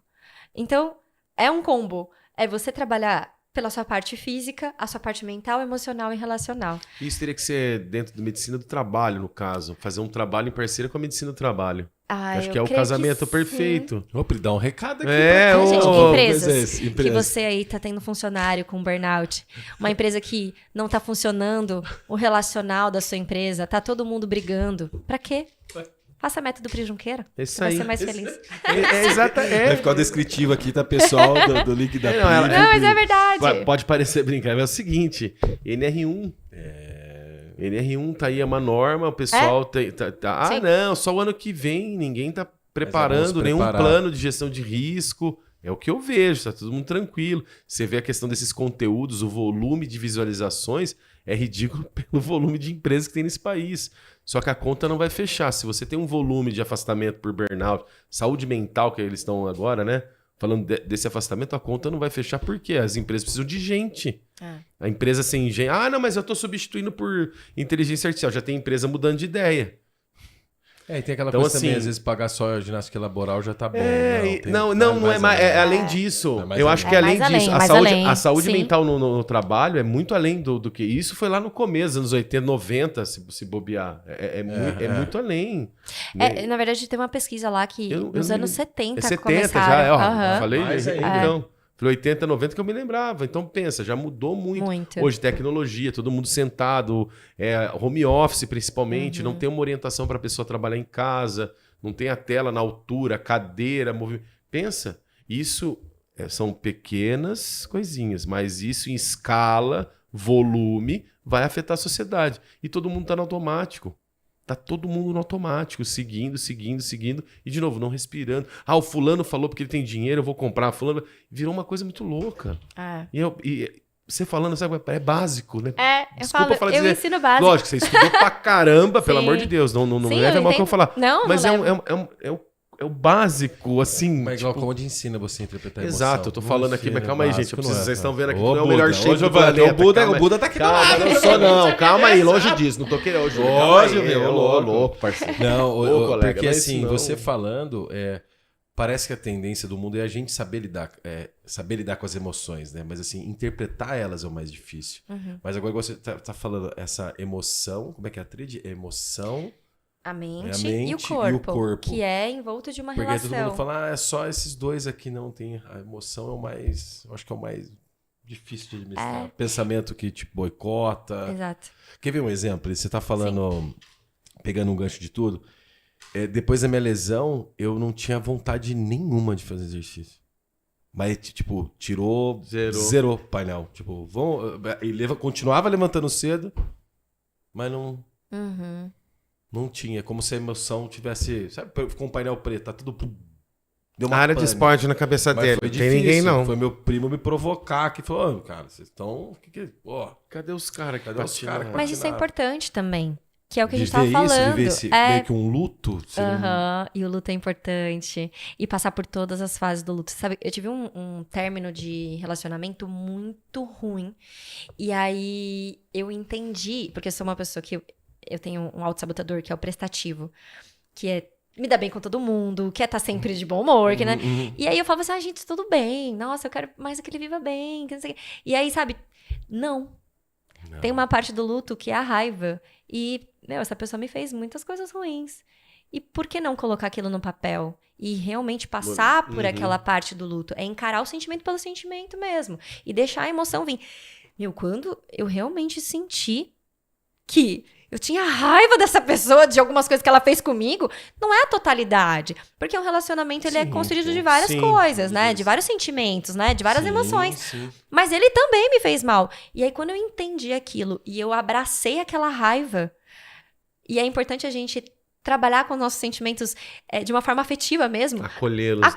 Então, é um combo. É você trabalhar pela sua parte física, a sua parte mental, emocional e relacional. Isso teria que ser dentro da medicina do trabalho, no caso. Fazer um trabalho em parceria com a medicina do trabalho. Acho que é o casamento perfeito. Opa, ele dá um recado aqui. Gente, empresas que você aí tá tendo funcionário com burnout, uma empresa que não tá funcionando, o relacional da sua empresa, tá todo mundo brigando. Pra quê? Faça método Pri Junqueira. Você vai ser mais feliz. Vai ficar o descritivo aqui, tá, pessoal, do link da Pri. Não, mas é verdade. Pode parecer brincar, mas é o seguinte, NR1... NR1 tá aí, é uma norma, o pessoal tá não, só o ano que vem, ninguém tá preparando nenhum plano de gestão de risco. É o que eu vejo, tá todo mundo tranquilo. Você vê a questão desses conteúdos, o volume de visualizações é ridículo pelo volume de empresas que tem nesse país. Só que a conta não vai fechar. Se você tem um volume de afastamento por burnout, saúde mental que eles estão agora, né? Falando desse afastamento, a conta não vai fechar porque as empresas precisam de gente. A empresa sem gente... não, mas eu tô substituindo por inteligência artificial. Já tem empresa mudando de ideia. E tem aquela coisa assim, também, às vezes pagar só a ginástica laboral já tá bom. Não é mais. É além disso. Eu acho que além disso, a saúde mental no trabalho é muito além do que. Isso foi lá no começo, anos 80, 90, se bobear. É muito além. Na verdade, tem uma pesquisa lá que nos anos 70 começaram. Já, falei então. Falei 80, 90 que eu me lembrava. Então, pensa, já mudou muito. Hoje, tecnologia, todo mundo sentado, home office principalmente, não tem uma orientação para a pessoa trabalhar em casa, não tem a tela na altura, cadeira, movimento. Pensa, isso são pequenas coisinhas, mas isso em escala, volume, vai afetar a sociedade. E todo mundo está no automático. Tá todo mundo no automático, seguindo. E, de novo, não respirando. O fulano falou porque ele tem dinheiro, eu vou comprar. Fulano... Virou uma coisa muito louca. E você falando, sabe, é básico, né? Eu ensino básico. Lógico, você estudou pra caramba, pelo amor de Deus. Não leve a mal que eu vou falar. Mas é o básico, assim. Mas igual onde ensina você a interpretar emoção. Exato, eu tô falando aqui, mas calma aí, gente. Vocês estão vendo aqui que não é o melhor shape do planeta. O Buda tá aqui do lado. Não sou não, calma aí, longe disso. Não tô querendo hoje. Louco, parceiro. Não, porque assim, você falando, parece que a tendência do mundo é a gente saber lidar com as emoções, né? Mas assim, interpretar elas é o mais difícil. Mas agora você tá falando essa emoção, como é que é a tríade? Emoção... A mente e o corpo, que é envolto de uma relação. Porque todo mundo fala, é só esses dois aqui, não tem. A emoção é o mais, eu acho que é o mais difícil de administrar. Pensamento que te boicota. Exato. Quer ver um exemplo? Você tá falando, pegando um gancho de tudo. Depois da minha lesão, eu não tinha vontade nenhuma de fazer exercício. Mas, tipo, zerou o painel. Tipo, continuava levantando cedo, mas não... Não tinha, como se a emoção tivesse... Sabe, ficou um painel preto, tá tudo... Deu uma área de esporte na cabeça dele. Não tem ninguém, não. Foi meu primo me provocar, que falou, cara, vocês estão... Cadê os caras? Mas isso é importante também, que é o que a gente tava falando. Viver meio que um luto. E o luto é importante. E passar por todas as fases do luto. Sabe, eu tive um término de relacionamento muito ruim. E aí eu entendi, porque eu sou uma pessoa que... Eu tenho um autossabotador, que é o prestativo, que é me dar bem com todo mundo, quer estar sempre de bom humor, né? E aí eu falo assim, gente, tudo bem, nossa, eu quero mais que ele viva bem, que não sei o quê. E aí, sabe, não. Tem uma parte do luto que é a raiva. E, essa pessoa me fez muitas coisas ruins. E por que não colocar aquilo no papel? E realmente passar por aquela parte do luto. É encarar o sentimento pelo sentimento mesmo. E deixar a emoção vir. quando eu realmente senti que eu tinha raiva dessa pessoa, de algumas coisas que ela fez comigo, não é a totalidade. Porque um relacionamento, ele é construído de várias coisas, né? De vários sentimentos, né? De várias emoções. Sim. Mas ele também me fez mal. E aí, quando eu entendi aquilo e eu abracei aquela raiva, e é importante a gente trabalhar com os nossos sentimentos de uma forma afetiva mesmo. Acolhê-los.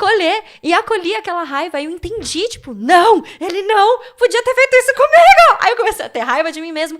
E acolhi aquela raiva. Aí eu entendi, tipo, não, ele não podia ter feito isso comigo. Aí eu comecei a ter raiva de mim mesmo.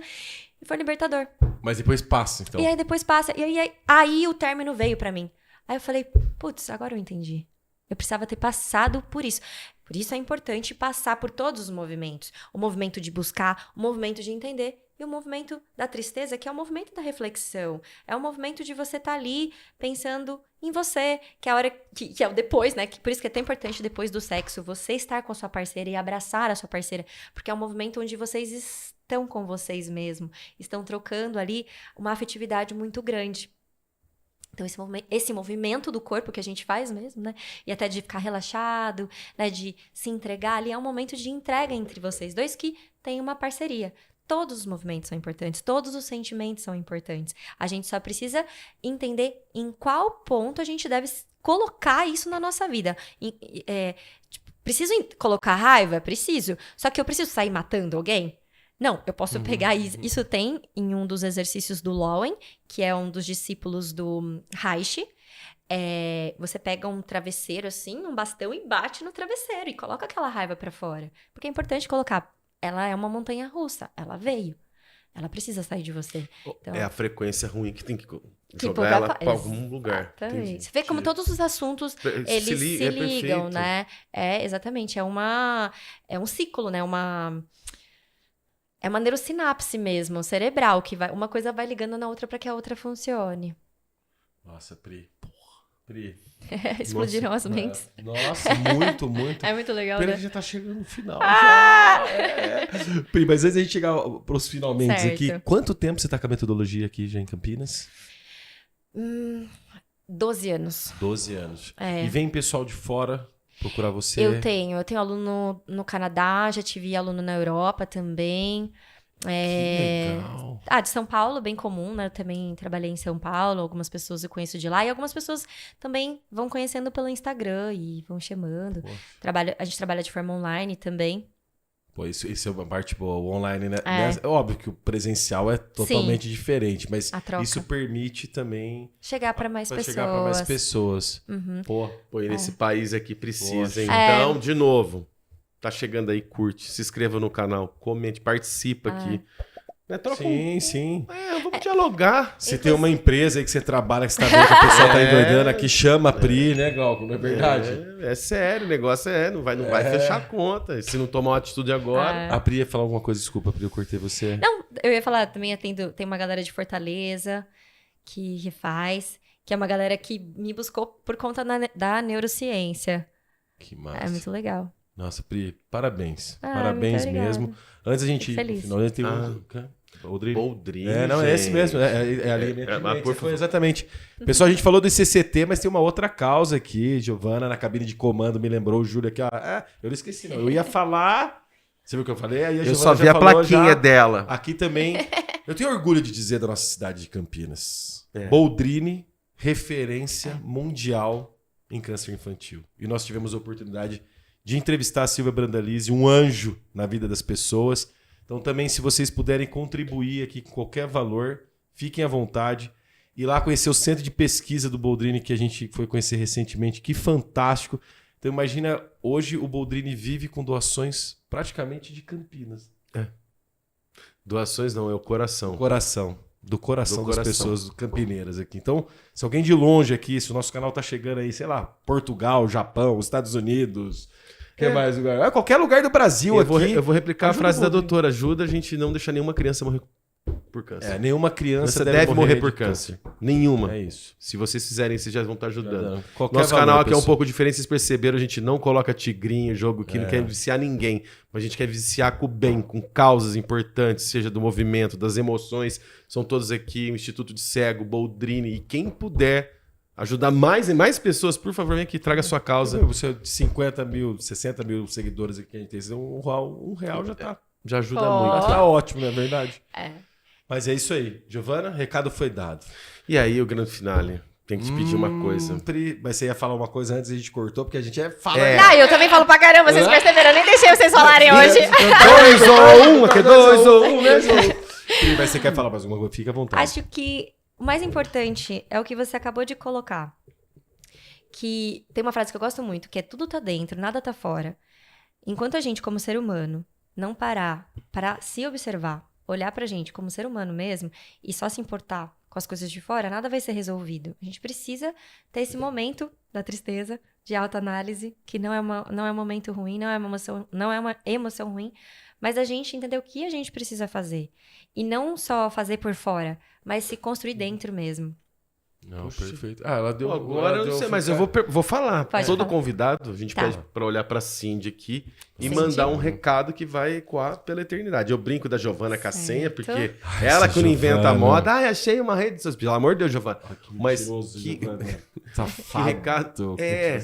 E foi libertador. Mas depois passa, então. E aí depois passa. E aí o término veio pra mim. Aí eu falei, putz, agora eu entendi. Eu precisava ter passado por isso. Por isso é importante passar por todos os movimentos. O movimento de buscar, o movimento de entender. E o movimento da tristeza, que é o movimento da reflexão. É o movimento de você estar ali pensando em você. Que é a hora que é o depois, né? Por isso que é tão importante depois do sexo, você estar com a sua parceira e abraçar a sua parceira. Porque é um movimento onde vocês estão com vocês mesmos. Estão trocando ali uma afetividade muito grande. Então, esse movimento do corpo que a gente faz mesmo, né? E até de ficar relaxado, né? De se entregar ali, é um momento de entrega entre vocês dois que tem uma parceria. Todos os movimentos são importantes, todos os sentimentos são importantes. A gente só precisa entender em qual ponto a gente deve colocar isso na nossa vida. Preciso colocar raiva? Preciso. Só que eu preciso sair matando alguém? Não, eu posso pegar isso tem em um dos exercícios do Lowen, que é um dos discípulos do Reich. Você pega um travesseiro assim, um bastão e bate no travesseiro e coloca aquela raiva pra fora. Porque é importante colocar. Ela é uma montanha russa, ela veio. Ela precisa sair de você. Então, é a frequência ruim que tem que jogar ela para algum lugar. Exatamente. Você vê como todos os assuntos, eles se ligam, né? Exatamente. É um ciclo, né? É uma neurosinapse mesmo, cerebral, que uma coisa vai ligando na outra para que a outra funcione. Nossa, Pri. Pri. Explodiram as mentes. Nossa, muito, muito. É muito legal, Pena né? que já tá chegando no final. Já. Pri, mas antes da gente chegar pros finalmente aqui, quanto tempo você tá com a metodologia aqui já em Campinas? 12 anos. 12 anos. E vem pessoal de fora procurar você? Eu tenho aluno no Canadá, já tive aluno na Europa também. Que legal. De São Paulo, bem comum, né? Eu também trabalhei em São Paulo, algumas pessoas eu conheço de lá, e algumas pessoas também vão conhecendo pelo Instagram e vão chamando. A gente trabalha de forma online também. Pô, isso é uma parte boa, o online, né? É óbvio que o presencial é totalmente diferente, mas isso permite também chegar para mais pessoas. Uhum. Pô, e nesse país aqui precisa, hein? Então, de novo, tá chegando aí, curte, se inscreva no canal, comente, participa aqui. Né? Sim. Vamos dialogar. Se tem uma empresa aí que você trabalha, que você tá vendo que o pessoal tá endoidando aqui, chama a Pri, né, Galgo? Não é verdade? É sério, o negócio não vai fechar a conta. Se não tomar uma atitude agora. A Pri ia falar alguma coisa, desculpa, Pri, eu cortei você. Não, eu ia falar, também tem uma galera de Fortaleza que faz, que é uma galera que me buscou por conta da neurociência. Que massa. É muito legal. Nossa, Pri, parabéns. Parabéns mesmo. Antes a gente... Finalmente tem Boldrini. É esse mesmo. É a linha foi exatamente. Pessoal, a gente falou do CCT, mas tem uma outra causa aqui. Giovana, na cabine de comando, me lembrou. O Júlio aqui, ó. Eu não esqueci, não. Eu ia falar... Você viu o que eu falei? Aí a eu só vi a plaquinha dela. Aqui também. Eu tenho orgulho de dizer da nossa cidade de Campinas. Boldrini, referência mundial em câncer infantil. E nós tivemos a oportunidade de entrevistar a Silvia Brandalize, um anjo na vida das pessoas. Então também, se vocês puderem contribuir aqui com qualquer valor, fiquem à vontade. E lá conhecer o centro de pesquisa do Boldrini, que a gente foi conhecer recentemente. Que fantástico. Então imagina, hoje o Boldrini vive com doações praticamente de Campinas. Doações não, é o coração. Do coração das pessoas campineiras aqui. Então, se alguém de longe aqui, se o nosso canal tá chegando aí, sei lá, Portugal, Japão, Estados Unidos... Que mais lugar? Qualquer lugar do Brasil aqui. Eu vou replicar a frase da doutora. Ajuda a gente não deixar nenhuma criança morrer por câncer. Nenhuma criança deve morrer por câncer. Nenhuma. É isso. Se vocês fizerem, vocês já vão estar ajudando. Nosso canal aqui é um pouco diferente, vocês perceberam, a gente não coloca tigrinho, jogo que não quer viciar ninguém. Mas a gente quer viciar com o bem, com causas importantes, seja do movimento, das emoções. São todos aqui, o Instituto de Cego, Boldrini. E quem puder ajudar mais e mais pessoas, por favor, vem aqui, traga a sua causa. Você de 50 mil, 60 mil seguidores aqui que a gente tem, um real já tá. já ajuda Ó. muito. Tá ótimo, não é verdade? É. Mas é isso aí. Giovana, recado foi dado. E aí, o grande finale? Tem que te pedir uma coisa. Mas você ia falar uma coisa antes e a gente cortou, porque a gente fala. É. Não, eu também falo pra caramba, vocês perceberam, eu nem deixei vocês falarem hoje. 2 ou 1, aqui é 2 ou 1, né? Mas você quer falar mais alguma coisa? Fica à vontade. Acho que o mais importante é o que você acabou de colocar. Que tem uma frase que eu gosto muito, que é tudo tá dentro, nada tá fora. Enquanto a gente, como ser humano, não parar para se observar, olhar pra gente como ser humano mesmo e só se importar com as coisas de fora, nada vai ser resolvido. A gente precisa ter esse momento da tristeza, de autoanálise, que não é um momento ruim, não é uma emoção ruim, mas a gente entender o que a gente precisa fazer. E não só fazer por fora, mas se construir dentro mesmo. Não, perfeito. Ah, ela deu. Agora eu não sei, mas eu vou falar. Pode Todo falar. convidado, a gente Tá. pede pra olhar pra Cindy aqui e Cindy. mandar um recado que vai ecoar pela eternidade. Eu brinco da Giovana com a Certo. senha, porque Ai, ela essa que não inventa a Giovana. moda. Ai, achei uma rede social. Pelo amor de Deus, Giovana. Mas que Safado. recado. É,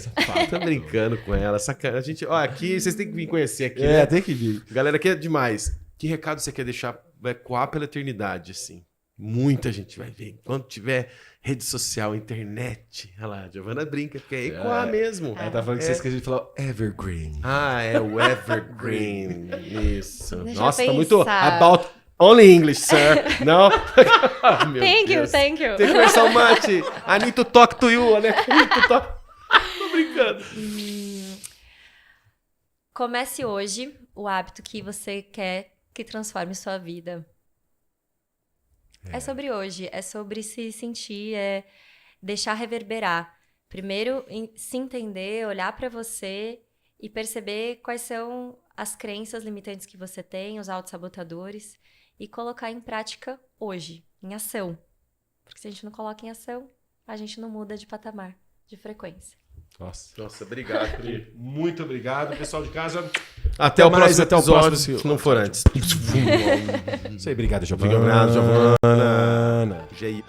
tô brincando com ela. Sacana. A gente, ó, aqui vocês têm que vir conhecer aqui. É, né? tem que vir. Galera, aqui é demais. Que recado você quer deixar? Vai ecoar pela eternidade, assim. Muita gente vai ver. Enquanto tiver rede social, internet. Olha lá, a Giovana brinca, porque é ecoar mesmo. Ela tá falando que você esqueceu de falar Evergreen. Ah, é o Evergreen. Isso. Deixa eu Nossa, tá muito pensar. about only English, sir. Não? Ah, meu Thank you, Deus. thank you. Tem que conversar um mate. I need to talk to you, né? I need to talk. Tô brincando. Comece hoje o hábito que você quer que transforme sua vida. É sobre hoje, é sobre se sentir, é deixar reverberar. Primeiro, se entender, olhar pra você e perceber quais são as crenças limitantes que você tem, os autossabotadores, e colocar em prática hoje, em ação. Porque se a gente não coloca em ação, a gente não muda de patamar, de frequência. Nossa, obrigado, Pri. Muito obrigado, pessoal de casa. Até o mais, próximo até o episódio, próximo. se não for antes. Isso aí, obrigado, Giovana. Obrigado, Giovana. Giovana. GI.